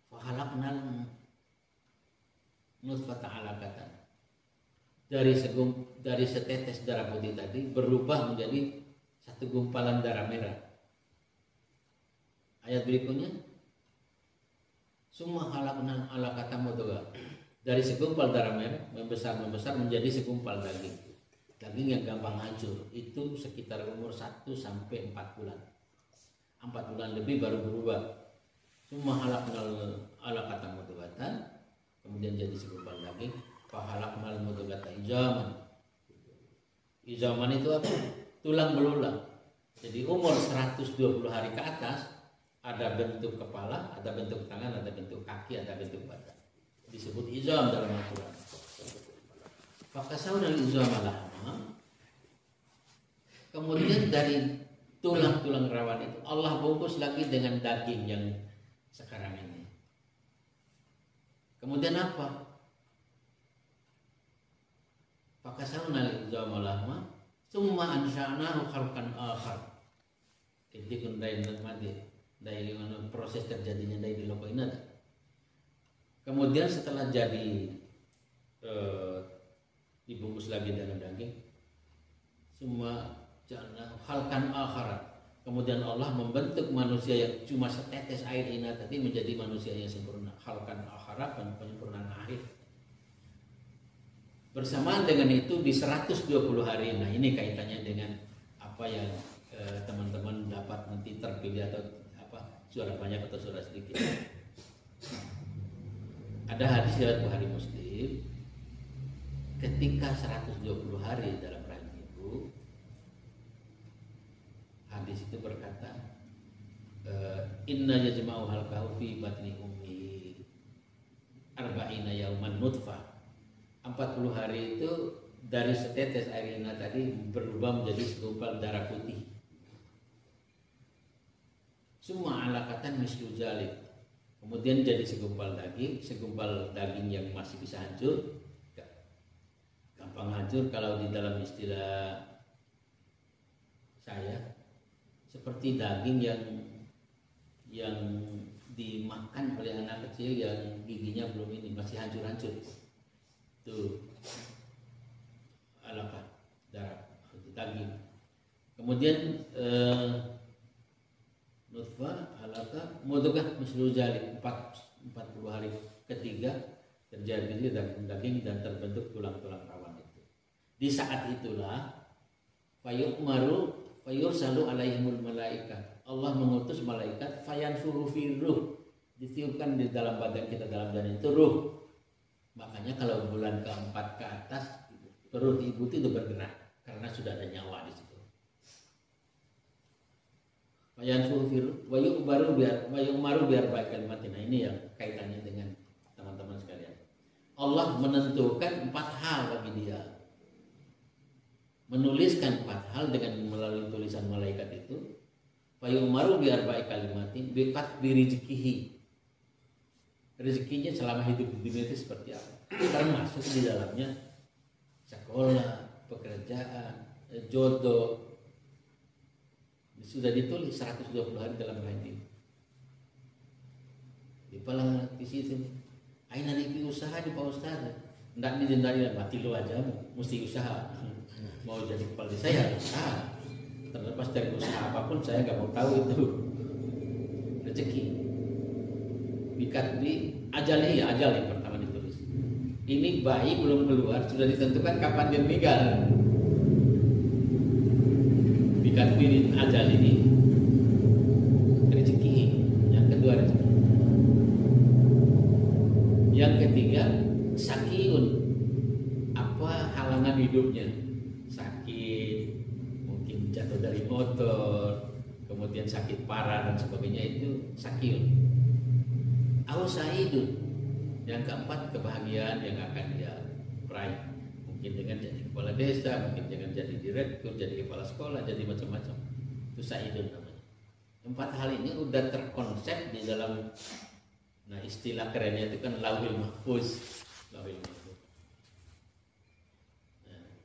fahalaqnal nutfata 'alaqatan. Dari setetes darah putih tadi berubah menjadi satu gumpalan darah merah. Ayat berikutnya, summa khalaqnal 'alaqata mudghah. Dari segumpal darah merah membesar menjadi segumpal daging. Daging yang gampang hancur, itu sekitar umur 1 sampai 4 bulan. 4 bulan lebih baru berubah. Summa khalaqnal 'alaqata mudghatan, kemudian jadi segumpal daging. Fahalaqnal mudghata izaman. Izaman itu apa? Tulang belulang. Jadi umur 120 hari ke atas ada bentuk kepala, ada bentuk tangan, ada bentuk kaki, ada bentuk badan. Disebut izam dalam Al-Quran. Fakasawnal izama lahma. Kemudian dari tulang-tulang rawan itu Allah bungkus lagi dengan daging yang sekarang ini. Kemudian apa? Fakasawnal izama lahma, summa ansha'nahu khalqan akhar. Jadi dari proses terjadinya dari loko ini. Kemudian setelah jadi dibungkus lagi dalam daging, semua ja'alnahu khalqan akhar. Kemudian Allah membentuk manusia yang cuma setetes air ini tadi menjadi manusia yang sempurna. Khalqan akhar, penyempurnaan akhir. Bersamaan dengan itu di 120 hari. Nah ini kaitannya dengan apa yang teman-teman dapat nanti terpilih atau apa, suara banyak atau suara sedikit. Ada hadis riwayat Bukhari Muslim, ketika 120 hari dalam rahim ibu, hadis itu berkata, inna yajma'u halqahu fi batni ummi arba'ina yauman nutfah. 40 hari itu dari setetes air ina tadi berubah menjadi segumpal darah putih. Semua alaqatan mislu zalik. Kemudian jadi segumpal daging yang masih bisa hancur. Gampang hancur kalau di dalam istilah saya, seperti daging yang dimakan oleh anak kecil yang giginya belum ini, masih hancur-hancur. Itu alaqah, darah, daging. Kemudian nutfah, alaqah, mudghah mislu zalik, 40 hari ketiga terjadi daging dan terbentuk tulang-tulang rawan itu. Di saat itulah fayursalu alaihimul malaikat. Allah mengutus malaikat fayanfuru fi ruh, ditiupkan di dalam badan kita, dalam janin itu ruh. Makanya kalau bulan keempat ke atas perut ibu itu bergerak karena sudah ada nyawa di situ. Umaru biar baik kalimatin. Nah, ini yang kaitannya dengan teman-teman sekalian. Allah menentukan 4 hal bagi dia. Menuliskan 4 hal dengan melalui tulisan malaikat itu. Umaru biar baik kalimatin bikat birizikihi. Rezekinya selama hidup di dunia itu seperti apa? Termasuk di dalamnya sekolah, pekerjaan, jodoh. Sudah ditulis 120 hari dalam ayat ini. Di palang di situ. Aina di usaha di Pak Ustaz. Ndak didendari mati lu aja, mesti usaha. Mau jadi kepala desa ya usaha. Terlepas dari usaha apapun saya nggak mau tahu itu rezeki. Bikat di ajal yang pertama ditulis. Ini bayi belum keluar sudah ditentukan kapan dia meninggal. Bikat diri ajal ini rezeki. Yang kedua rezeki. Yang ketiga sakiun, apa halangan hidupnya, sakit, mungkin jatuh dari motor, kemudian sakit parah dan sebagainya, itu sakiun. Saidun, yang keempat kebahagiaan yang akan dia raih, mungkin dengan jadi kepala desa, mungkin dengan jadi direktur, jadi kepala sekolah, jadi macam-macam. Itu saidun namanya. 4 hal ini udah terkonsep di dalam, nah istilah kerennya itu kan lauhil mahfuz. Nah,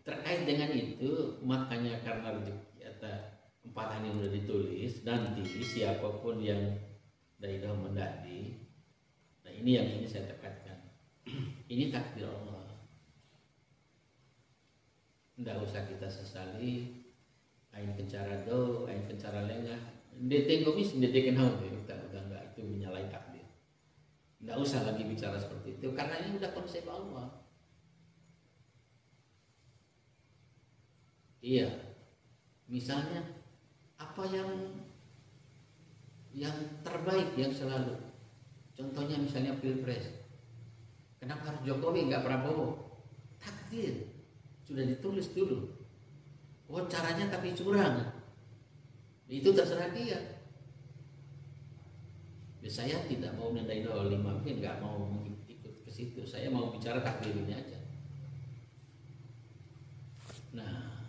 terkait dengan itu makanya karena rezeki atau 4 hal ini sudah ditulis, nanti siapapun yang daidah mendadi, nah ini yang ini saya tekankan, ini takdir Allah. Tidak usah kita sesali, ain kencara do, ain kencara lengah, detengomis deteken haun, udah enggak, itu menyalahi takdir. Tidak usah lagi bicara seperti itu karena ini udah konsep Allah. Iya, misalnya apa yang terbaik yang selalu, contohnya misalnya pilpres, kenapa harus Jokowi nggak Prabowo? Takdir sudah ditulis dulu. Oh caranya tapi curang, itu terserah dia. Saya tidak mau nendain 5, mungkin nggak mau ikut ke situ. Saya mau bicara takdir ini aja. Nah,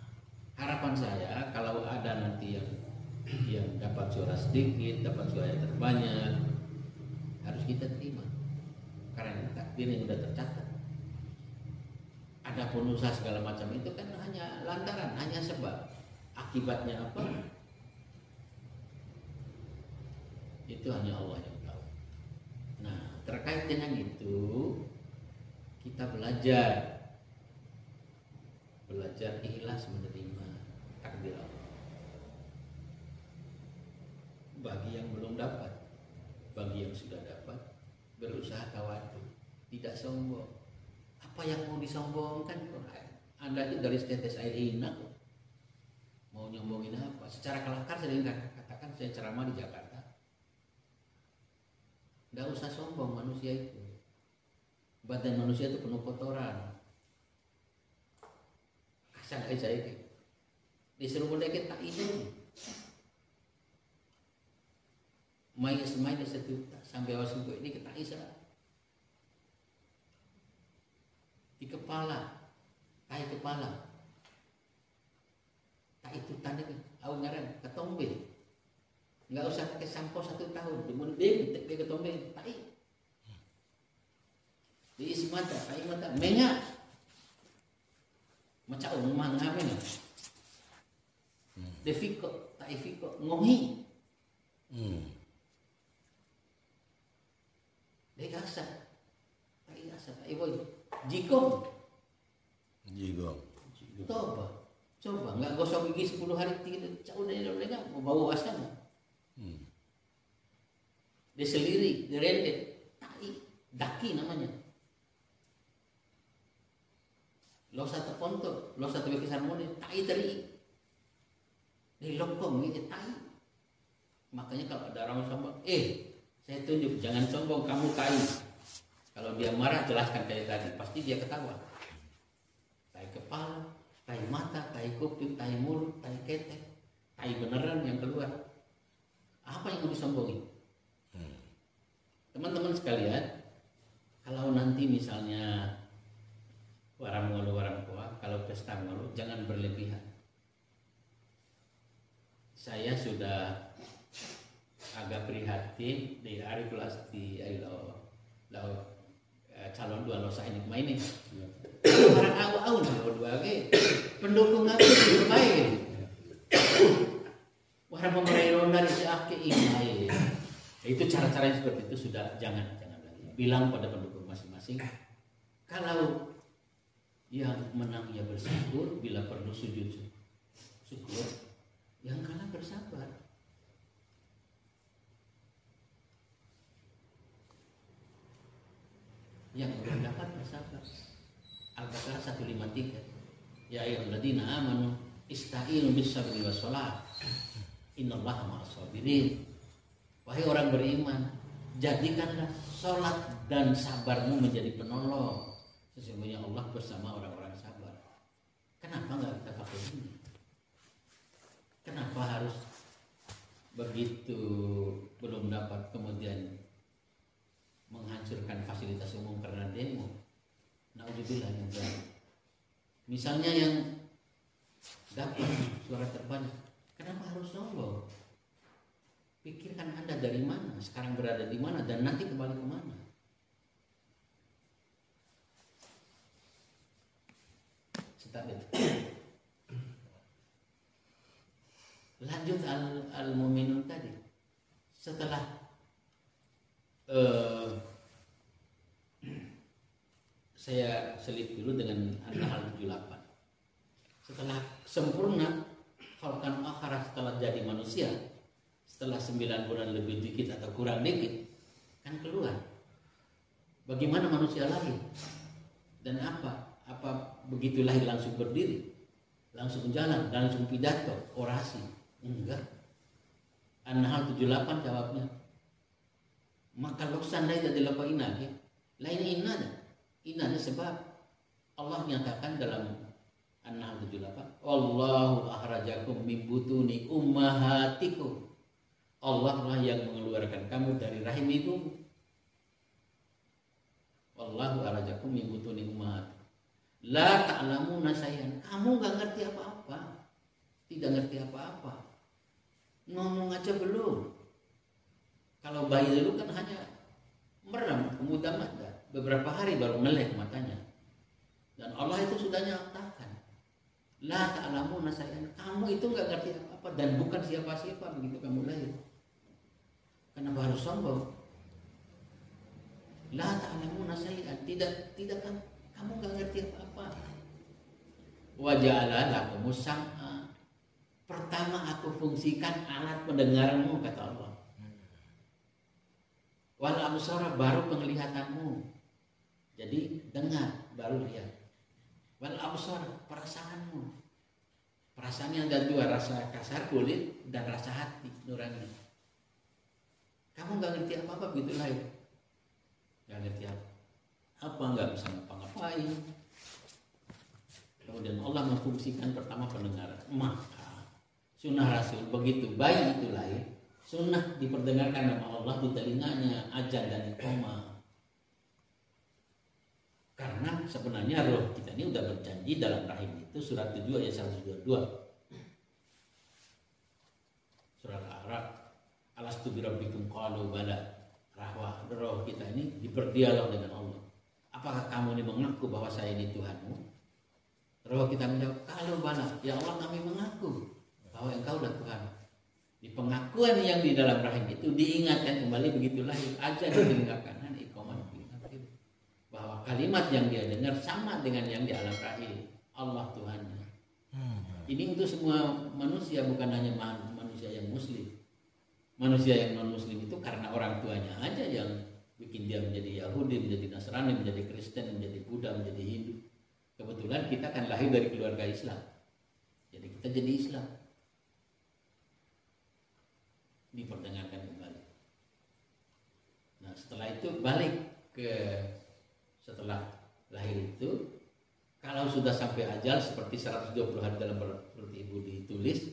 harapan saya kalau ada nanti yang dapat suara sedikit, dapat suara yang terbanyak, harus kita terima karena takdir yang sudah tercatat. Adapun usaha segala macam itu kan hanya lantaran, hanya sebab. Akibatnya apa? Itu hanya Allah yang tahu. Nah, terkait dengan itu kita belajar ikhlas menerima takdir Allah. Bagi yang belum dapat, bagi yang sudah dapat, berusaha tawadu, tidak sombong. Apa yang mau disombongkan? Anda itu dari setetes air hina, mau nyombongin apa? Secara kelakar saya katakan, saya ceramah di Jakarta. Tidak usah sombong manusia itu. Badan manusia itu penuh kotoran. Kasar aja saya disuruh mendekit tak ini. Main sejuta sampai awal subuh ini kita isa. Di kepala, tai kepala. Tak itu tanda au ngaran ketombe. Nggak usah pakai sampo 1 tahun, kemudian dia ketombe tai. Diisi mata, tai mata, menga. Macam orang ngamen. Defiko, tai fiko, ngohi. Dia asa, tai boy. Jigong. Coba nggak gosok gigi 10 hari tidak jauh dari mereka mau bau asam. Dia seliri, dia rendet, tai, daki namanya. Lo satu ponto, lo satu bekisan mone, tai teri. Dia lokong gitu tai. Makanya kalau ada orang sombong, saya tunjuk, jangan sombong, kamu tai. Kalau dia marah jelaskan kayak tadi, pasti dia ketawa. Tai kepala, tai mata, tai kuping, tai mulut, tai ketek, tai beneran yang keluar. yang mau disombongin? Teman-teman sekalian, kalau nanti misalnya waram koa, kalau pesta ngolu jangan berlebihan. Saya sudah agak prihatin di hari kelas di calon dua losa ini main ini. Orang awal dua ge pendukung aku baik. Orang pemerai ronda di akhir ini. Itu cara-cara seperti itu sudah jangan lagi. Bilang pada pendukung masing-masing, kalau yang menang ya bersyukur, bila perlu sujud syukur, yang kalah bersabar. Yang belum dapat bersabar. Al-Baqarah 153. Ya ayyuhalladzina amanu ista'inu bis-sabri was-shalah. Innallaha ma'as-sabirin. Wahai orang beriman, jadikanlah sholat dan sabarmu menjadi penolong. Sesungguhnya Allah bersama orang-orang sabar. Kenapa nggak kita pakai ini? Kenapa harus begitu belum dapat kemudian menghancurkan fasilitas umum karena demo? Naudzubillah min dzalik. Misalnya yang dapat suara terbanyak, kenapa harus sombong? Pikirkan Anda dari mana, sekarang berada di mana, dan nanti kembali kemana. Lanjut al-mu'minun tadi. Setelah saya selip dulu dengan An-Nahl 78. Setelah sempurna khalqan akhirah, setelah jadi manusia, setelah 9 bulan lebih dikit atau kurang dikit, kan keluar. Bagaimana manusia lahir? Dan apa begitu lahir langsung berdiri, langsung jalan, langsung pidato, orasi? Enggak. An-Nahl 78 jawabnya, maka loksan lain dari lupa inah, lain inah sebab Allah nyatakan dalam An-Nahl 78, Allahu akhrajakum min butuni ummahatikum. Allah lah yang mengeluarkan kamu dari rahim ibumu. Wallahu akhrajakum min butuni ummahatikum. La ta'lamuna syai'an. Kamu enggak ngerti apa-apa. Tidak ngerti apa-apa. Ngomong aja belum. Kalau bayi dulu kan hanya merem, kemudian mata. Beberapa hari baru melek matanya. Dan Allah itu sudah nyatakan, la ta'lamuna syai'an. Kamu itu enggak ngerti apa-apa dan bukan siapa-siapa begitu kamu lahir. Kenapa harus sombong? La ta'lamuna syai'an. Tidak kan kamu enggak ngerti apa-apa. Wa ja'ala lakumus sam'a. Pertama aku fungsikan alat pendengarmu, kata Allah. Wal absara, baru penglihatanmu. Jadi dengar baru lihat. Wal absar, perasaanmu. Perasaannya ada dua, rasa kasar kulit dan rasa hati nurani. Kamu nggak ngerti apa-apa begitu lahir. Nggak ngerti apa, nggak bisa ngapa-ngapain. Kemudian Allah memfungsikan pertama pendengaran. Maka sunnah Rasul begitu bayi itu lahir, sunnah diperdengarkan nama Allah di telinganya, azan dan iqamah. Karena sebenarnya roh kita ini udah berjanji dalam rahim itu, surat 7 ayat 122. Surat Al-A'raf, alastu birabbikum qalu bala. Roh kita ini berdialog dengan Allah. Apakah kamu ini mengaku bahwa saya ini Tuhanmu? Roh kita menjawab, kalau bala, ya Allah kami mengaku bahwa engkau adalah Tuhan. Di pengakuan yang di dalam rahim itu diingatkan kembali begitu lahir, aja didengarkan iqamah bahwa kalimat yang dia dengar sama dengan yang di alam rahim, Allah Tuhannya. Ini untuk semua manusia, bukan hanya manusia yang muslim. Manusia yang non muslim itu karena orang tuanya aja yang bikin dia menjadi Yahudi, menjadi Nasrani, menjadi Kristen, menjadi Buddha, menjadi Hindu. Kebetulan kita kan lahir dari keluarga Islam, jadi kita jadi Islam. Diperdengarkan kembali. Nah setelah itu balik ke setelah lahir itu, kalau sudah sampai ajal seperti 120 hari dalam perut ibu ditulis,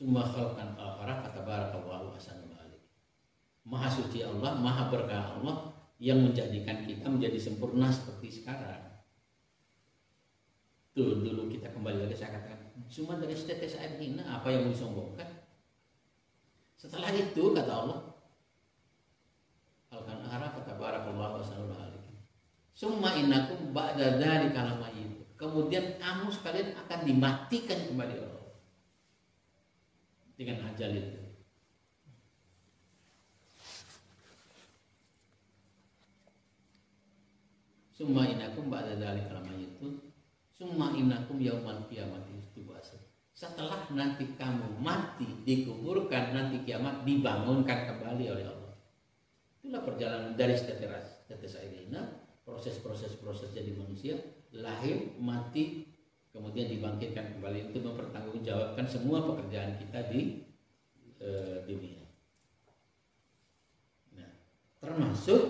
Summa khalaqan akhara fatabarakallahu ahsanul khaliqin. Maha suci Allah, maha berkah Allah yang menjadikan kita menjadi sempurna seperti sekarang. Tuh, dulu kita kembali lagi saya katakan, cuma dari setetes air hina, apa yang mau disombongkan? Setelah itu kata Allah, khalaqan akhara fatabarakallahu ahsanul khaliqin. Summa innakum ba'da dzalika lamayitun. Kemudian kamu sekalian akan dimatikan kembali oleh Allah dengan ajal itu. Summa innakum ba'da dzalika lamayitun. Summa innakum yaumal qiyamati tub'atsun. Setelah nanti kamu mati, dikuburkan, nanti kiamat dibangunkan kembali oleh Allah. Itulah perjalanan dari tetes air hina, proses jadi manusia, lahir, mati, kemudian dibangkitkan kembali untuk mempertanggungjawabkan semua pekerjaan kita di dunia. Nah, termasuk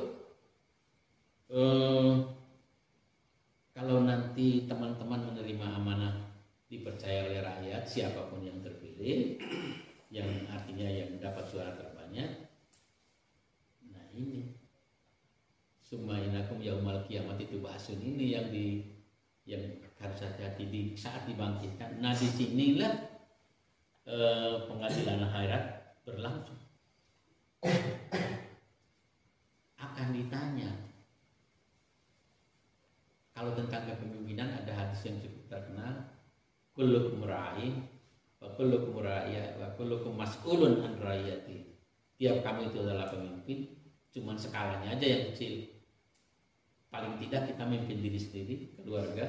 kalau nanti teman-teman menerima amanah dipercaya oleh rakyat, siapapun yang terpilih, yang artinya yang dapat suara terbanyak, nah ini summa innakum yaumal qiyamati tub'atsun, ini yang harus hati-hati di saat dibangkitkan. Nah disinilah pengadilan akhirat berlangsung. Akan ditanya. Kalau tentang kepemimpinan ada hadis yang cukup terkenal, kullukum ra'in wa kullukum ra'iyya wa kullukum mas'ulun an ra'iyati. Tiap kamu itu adalah pemimpin, cuman skalanya aja yang kecil. Paling tidak kita memimpin diri sendiri, keluarga.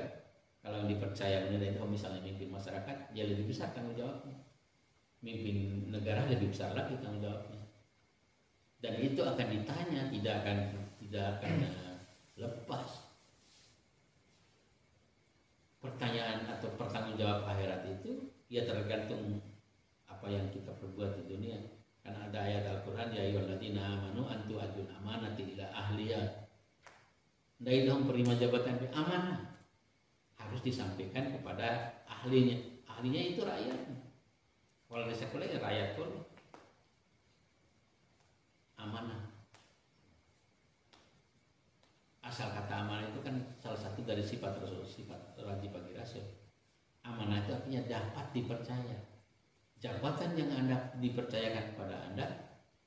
Kalau yang dipercaya menilai, oh misalnya memimpin masyarakat, ya lebih besar tanggung jawabnya. Memimpin negara lebih besar lagi tanggung jawabnya. Dan itu akan ditanya, tidak akan lepas. Pertanyaan atau pertanggungjawab akhirat itu ya tergantung apa yang kita perbuat di dunia. Karena ada ayat Al-Quran, ya ayyuhalladzina amanu antu adul amanati ila ahliya. Dari dong penerima jabatan amanah harus disampaikan kepada ahlinya. Ahlinya itu rakyatnya. Kalau di sekolah ya rakyat pun amanah. Asal kata amanah itu kan salah satu dari sifat Rasul, sifat wajib bagi Rasul. Amanah itu artinya dapat dipercaya. Jabatan yang Anda dipercayakan kepada Anda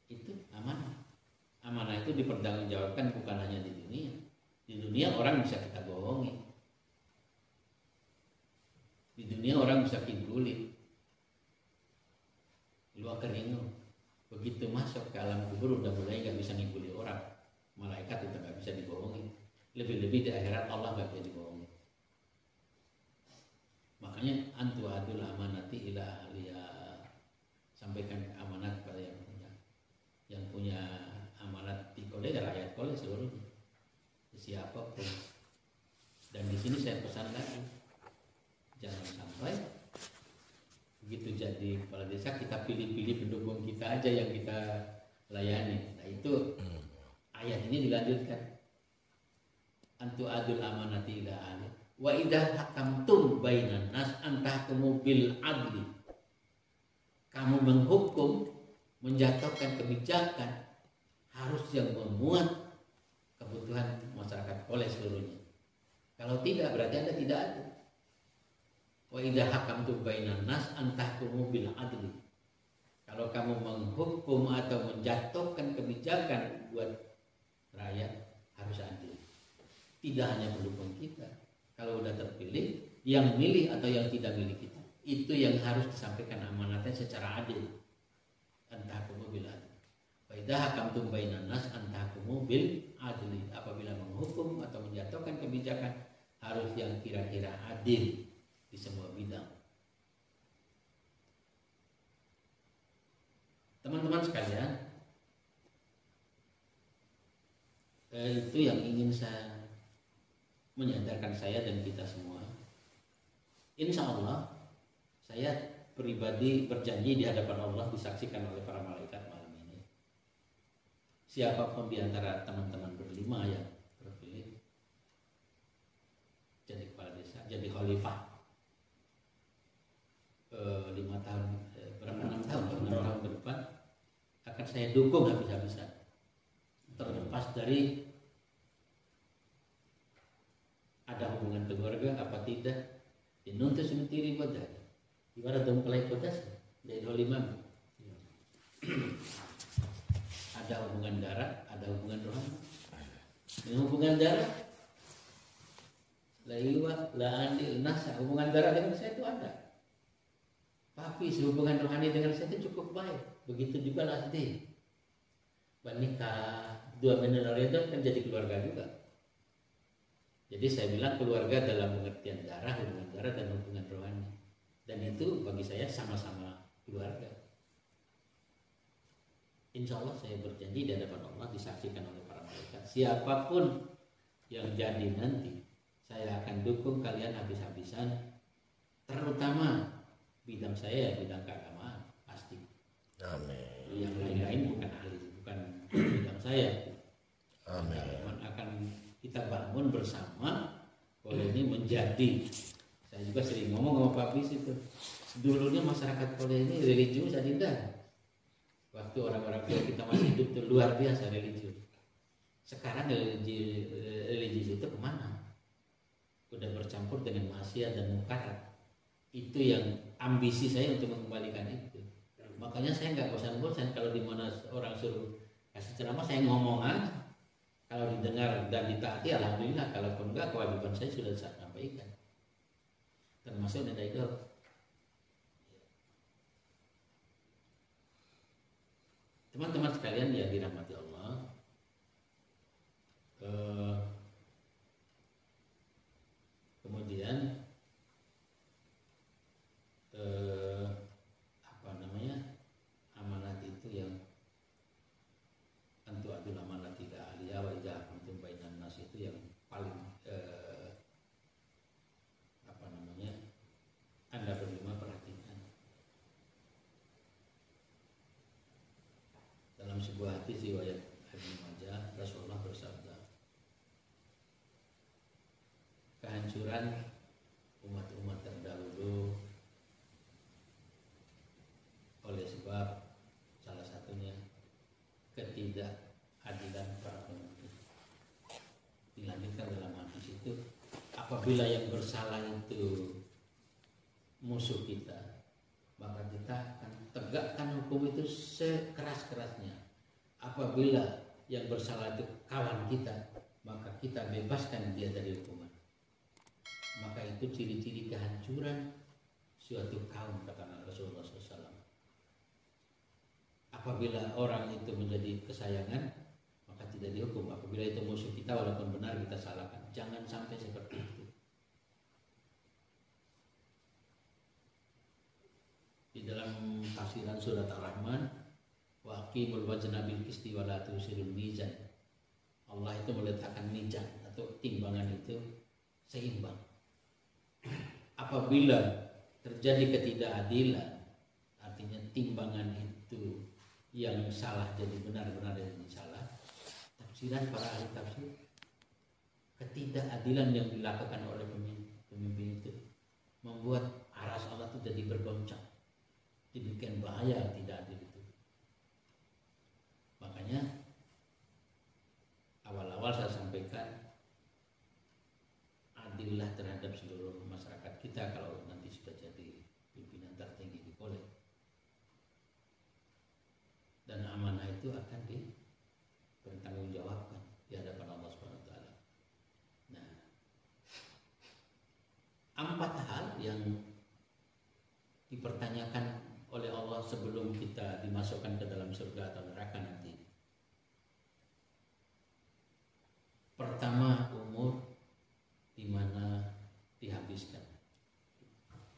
itu amanah. Amanah itu dipertanggungjawabkan bukan hanya di dunia. Di dunia orang bisa kita bohongi. Di dunia orang bisa kibuli. Luar keringu. Begitu masuk ke alam kubur udah mulai nggak bisa ngibuli orang. Malaikat itu nggak bisa dibohongi. Lebih-lebih di akhirat Allah nggak bisa dibohongi. Makanya antu adul amanati ila ahliya, sampaikan amanat kepada yang punya amanat di kole dan rakyat kole seluruhnya, siapapun. Dan di sini saya pesan lagi, jangan sampai begitu jadi kepala desa kita pilih-pilih pendukung kita aja yang kita layani. Nah itu ayat ini dilanjutkan, antu adul amanati ila ahli wa idza hakamtum bainan nas antahkumu bil adli. Kamu menghukum, menjatuhkan kebijakan harus yang memuat kebutuhan masyarakat oleh seluruhnya. Kalau tidak berarti Anda tidak adil. Wa idza hakamtum bainan nas antahkumu bil adli. Kalau kamu menghukum atau menjatuhkan kebijakan buat rakyat harus adil. Tidak hanya pendukung kita. Kalau udah terpilih, yang milih atau yang tidak milih kita, itu yang harus disampaikan amanatnya secara adil. Antahkumu bil adli. Wa idza hakamtum bainan nas antahkumu bil adli. Apabila menghukum atau menjatuhkan kebijakan harus yang kira-kira adil di semua bidang. Teman-teman sekalian, itu yang ingin saya menyadarkan saya dan kita semua. Insya Allah saya pribadi berjanji di hadapan Allah, disaksikan oleh para malaikat malam ini, siapapun di antara teman-teman berlima yang terpilih jadi kepala desa, jadi khalifah 5 tahun, berapa 6 saya dukung habis-habisan. Terlepas dari ada hubungan keluarga apa tidak, nuntut sendiri ibadah. Ibadah dong pelai kota dari 25. Ada hubungan darah, ada hubungan rohani. Ini hubungan darah, la iwa, la andil, nasa. Hubungan darah dengan saya itu ada. Tapi hubungan rohani dengan saya itu cukup baik. Begitu juga lasdi. Menikah, dua menenor itu kan jadi keluarga juga. Jadi saya bilang keluarga dalam pengertian darah, hubungan darah dan hubungan rohani. Dan itu bagi saya sama-sama keluarga. Insya Allah saya berjanji di hadapan Allah, disaksikan oleh para malaikat, siapapun yang jadi nanti, saya akan dukung kalian habis-habisan, terutama bidang saya, bidang keagamaan, pasti. Amin. Yang lain-lain bukan ahli, bukan bidang saya. Amin. Akan kita bangun bersama, Kole ini menjadi. Saya juga sering ngomong sama Pak Bis itu, dulunya masyarakat Kole ini religius adinda. Waktu orang-orang kita masih hidup itu luar biasa religius. Sekarang religius itu kemana? Udah bercampur dengan maksiat dan munkar. Itu yang ambisi saya untuk mengembalikan itu. Makanya saya nggak bosan-bosan kalau di mana orang suruh kasih ceramah saya ngomong aja. Kalau didengar dan ditaati alhamdulillah, kalaupun enggak kewajiban saya sudah saya sampaikan. Termasuk nilai itu. Teman-teman sekalian yang dirahmati Allah, kemudian amanat itu yang tentu adul amanat tidak aliyah wa idza kuntum bainan nas itu yang paling Anda berdua perhatikan. Dalam sebuah hadis riwayat Ibnu Majah, Rasulullah bersabda, kehancuran umat-umat terdahulu oleh sebab salah satunya ketidakadilan para pemimpin. Dilanjutkan dalam hadis itu, apabila yang bersalah itu musuh kita, maka kita akan tegakkan hukum itu sekeras-kerasnya. Apabila yang bersalah itu kawan kita, maka kita bebaskan dia dari hukuman. Maka itu ciri-ciri kehancuran suatu kaum, kata Rasulullah SAW. Apabila orang itu menjadi kesayangan, maka tidak dihukum. Apabila itu musuh kita, walaupun benar kita salahkan. Jangan sampai seperti itu. Di dalam tafsiran surat Ar-Rahman, wa aqimul wazna bil qisti wa la tusirul mizan. Allah itu meletakkan mizan atau timbangan itu seimbang. Apabila terjadi ketidakadilan, artinya timbangan itu yang salah jadi benar, benar jadi salah. Tafsiran para ahli tafsir, ketidakadilan yang dilakukan oleh pemimpin itu membuat aras Allah itu jadi bergoncang. Demikian bahaya tidak adil itu. Makanya awal-awal saya sampaikan, adillah terhadap seluruh masyarakat kita kalau nanti sudah jadi pimpinan tertinggi di Kole. Dan amanah itu akan dipertanggungjawabkan di hadapan Allah SWT. Nah, 4 hal yang dipertanyakan oleh Allah sebelum kita dimasukkan ke dalam surga atau neraka nanti. Pertama, umur di mana dihabiskan.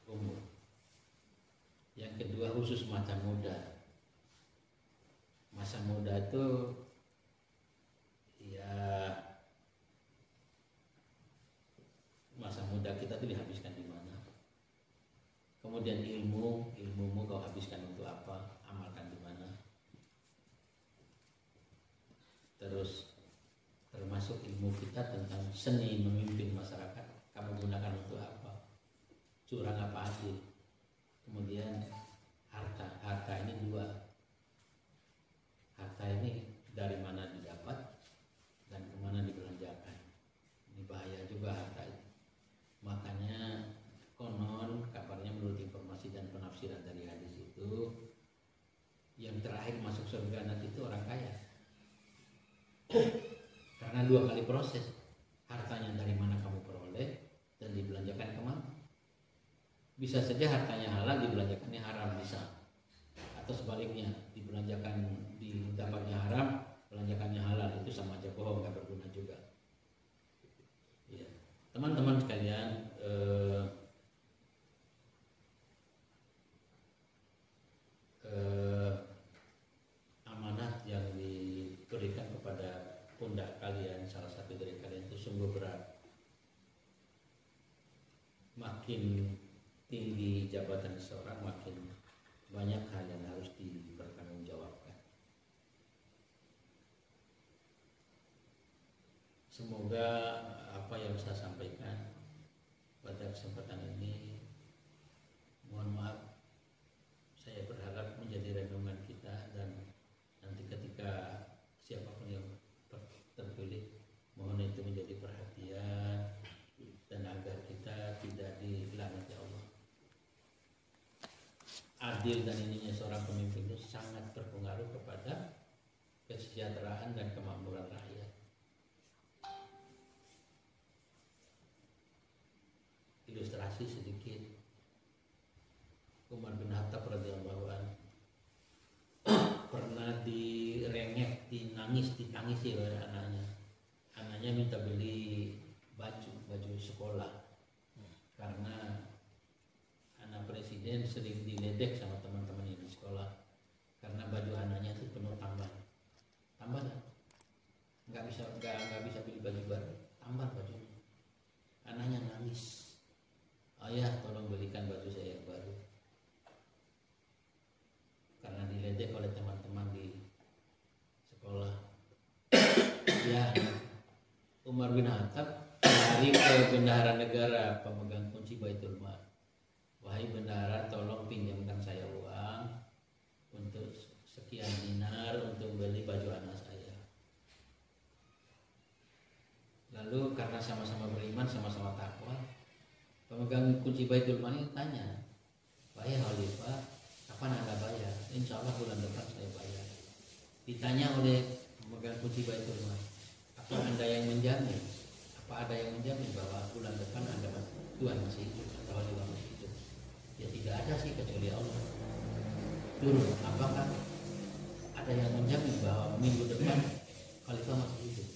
Umur. Yang kedua, khusus masa muda. Masa muda itu ya, masa muda kita itu dihabiskan di mana? Kemudian ilmumu kau habiskan untuk apa? Amalkan di mana? Terus termasuk ilmu kita tentang seni memimpin masyarakat, kamu gunakan untuk apa? Curang apa adil? Kemudian harta ini 2. yang terakhir masuk surga nanti itu orang kaya. Karena 2 kali proses, hartanya dari mana kamu peroleh dan dibelanjakan kemana. Bisa saja hartanya halal dibelanjakannya haram bisa, atau sebaliknya didapatnya haram belanjakannya halal, itu sama aja bohong, nggak berguna juga. Ya. Teman-teman sekalian, amanah yang diberikan kepada pundak kalian, salah satu dari kalian itu sungguh berat. Makin tinggi jabatan seseorang, makin banyak hal yang harus dipertanggungjawabkan. Semoga apa yang saya sampaikan pada kesempatan ini, mohon maaf, saya berharap menjadi renungan kita, dan nanti ketika siapapun yang terpilih, mohon itu menjadi perhatian dan agar kita tidak dilaknati Allah. Adil dan ininya seorang pemimpin itu sangat berpengaruh kepada kesejahteraan dan kemakmuran rakyat. Ilustrasi sedikit, Umar bin Khattab radhiyallahu anhu pernah direngek, ditangisi oleh anaknya. Anaknya minta beli baju sekolah karena anak presiden sering diledek sama teman-temannya di sekolah karena baju anaknya itu penuh tambal, nggak bisa beli baju baru, tambal bajunya. Anaknya nangis, ayah tolong belikan baju saya yang baru, karena diledek oleh teman-teman di sekolah. Ya, Umar bin Khattab lari ke bendahara negara, pemegang kunci Baitul Mal. Wahai bendahara, tolong pinjamkan saya uang untuk sekian dinar untuk beli baju anak saya. Lalu karena sama-sama beriman, sama-sama takwa, pemegang kunci Baitul Mal ini tanya, wahai Khalifah, kapan Anda bayar? Insya Allah bulan depan saya bayar. Ditanya oleh pemegang kunci Baitul Mal, apa Anda yang menjamin? Apa ada yang menjamin bahwa bulan depan Anda Tuhan masih hidup atau Khalifah masih hidup? Ya tidak ada sih kecuali Allah. Turun, apakah ada yang menjamin bahwa minggu depan Khalifah masih hidup?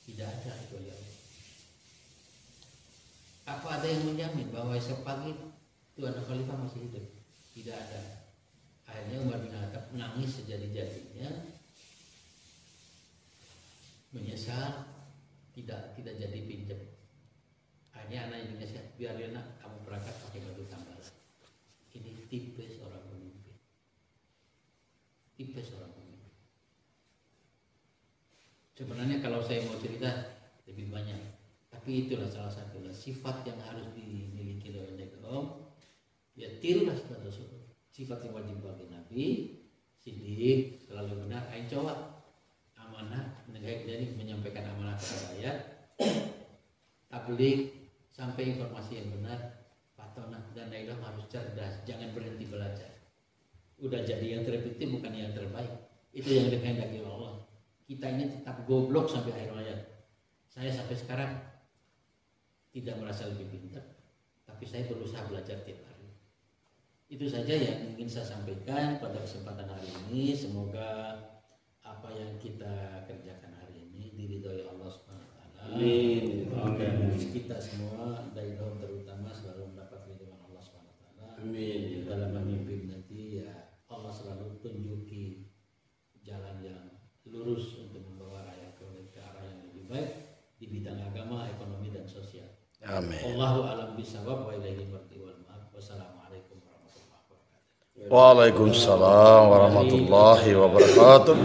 Tidak ada kecuali Allah. Apa ada yang menjamin bahwa esok pagi Tuhan Khalifah masih hidup? Tidak ada. Akhirnya Umar bin Khattab nangis sejadi-jadinya, menyesal tidak jadi pinjam. Akhirnya anak Indonesia, biarlah nak kamu berangkat pakai baju tambal. Ini tipe seorang pemimpin. Sebenarnya kalau saya mau cerita lebih banyak, tapi itulah salah satu sifat yang harus dimiliki oleh kaum. Ya tirulah sifat Rasul. Sifat yang wajib bagi Nabi, sidik, selalu benar, ain coba amanah, jadi menyampaikan amanah kepada rakyat, tabligh, sampai informasi yang benar, patonah, dan dailah harus cerdas, jangan berhenti belajar. Udah jadi yang terpilih bukan yang terbaik, itu yang dikehendaki Allah. Kita ini tetap goblok sampai akhir hayat. Saya sampai sekarang tidak merasa lebih pintar, tapi saya berusaha belajar tiap hari. Itu saja yang ingin saya sampaikan pada kesempatan hari ini. Semoga apa yang kita kerjakan hari ini diridhoi Allah Subhanahu wa taala. Amin. Dan kita semua dari dalam terutama selalu mendapat ridho Allah Subhanahu wa taala. Amin. Dalam memimpin nanti ya Allah selalu tunjuki jalan yang lurus untuk membawa rakyat ke arah yang lebih baik di bidang agama, ekonomi dan sosial. Amin. Allahu a'lam bishawab wa ilaihi marji wal ma'ab. Wassalamualaikum warahmatullahi wabarakatuh. Waalaikumsalam warahmatullahi wabarakatuh.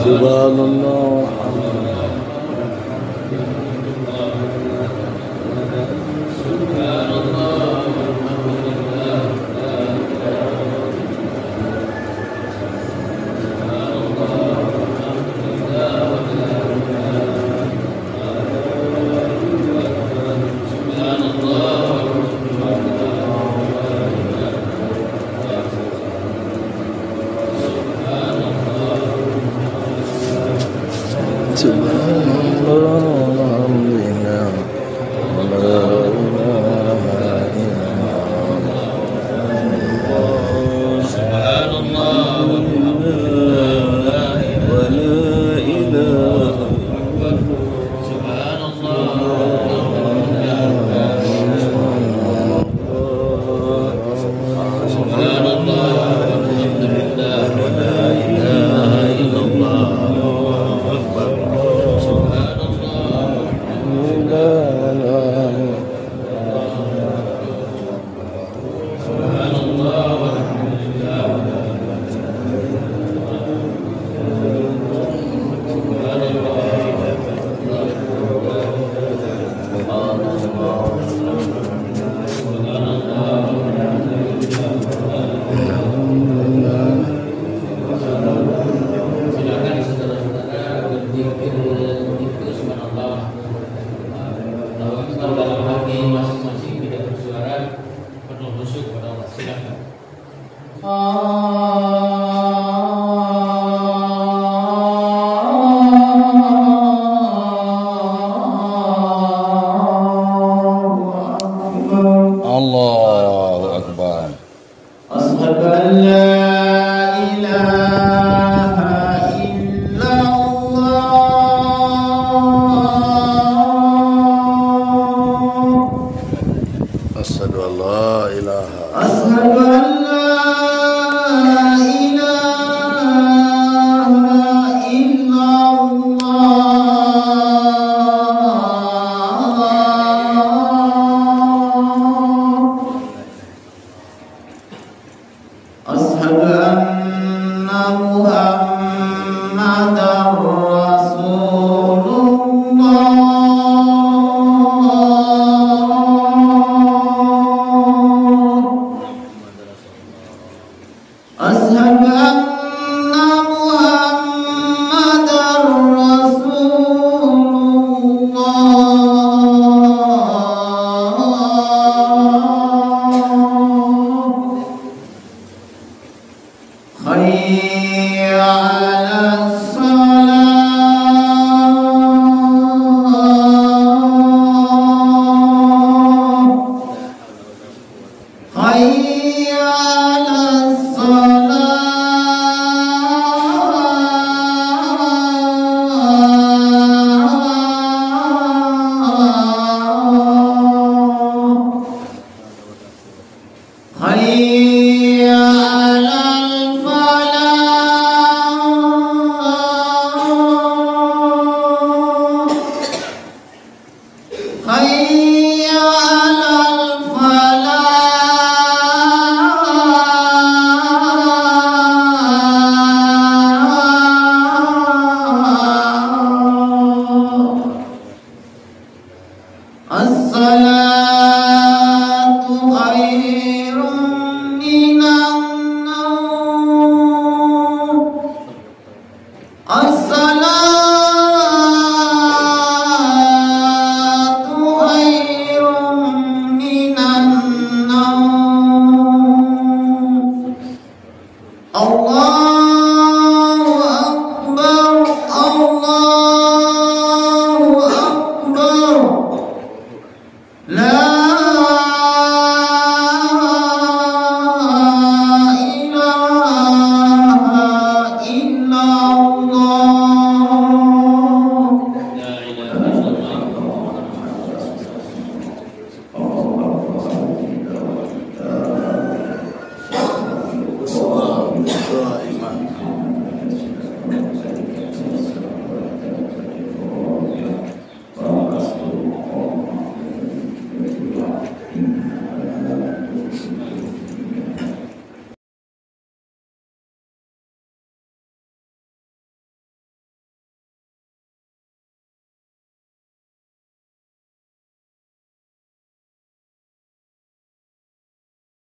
Subhanallah. Subhanallah walhamdulillah wa la ilaha illallah. Subhanallah walhamdulillah Wa la ilaha Allahu Akbar. Asyhadu an la ilaha illallah. Asyhadu an la ilaha Asyhadu an la ilaha illallah. Asyhadu anna Muhammadar Rasulullah. Asyhadu anna Muhammadar Rasulullah. Hayya 'alas salah. Hayya 'alas salah. Hayya 'alal falah. Hayya 'alal falah. As-salatu khairun minan naum. As-salatu khairun minan naum. Allahu akbar, Allahu akbar. La ilaha illallah.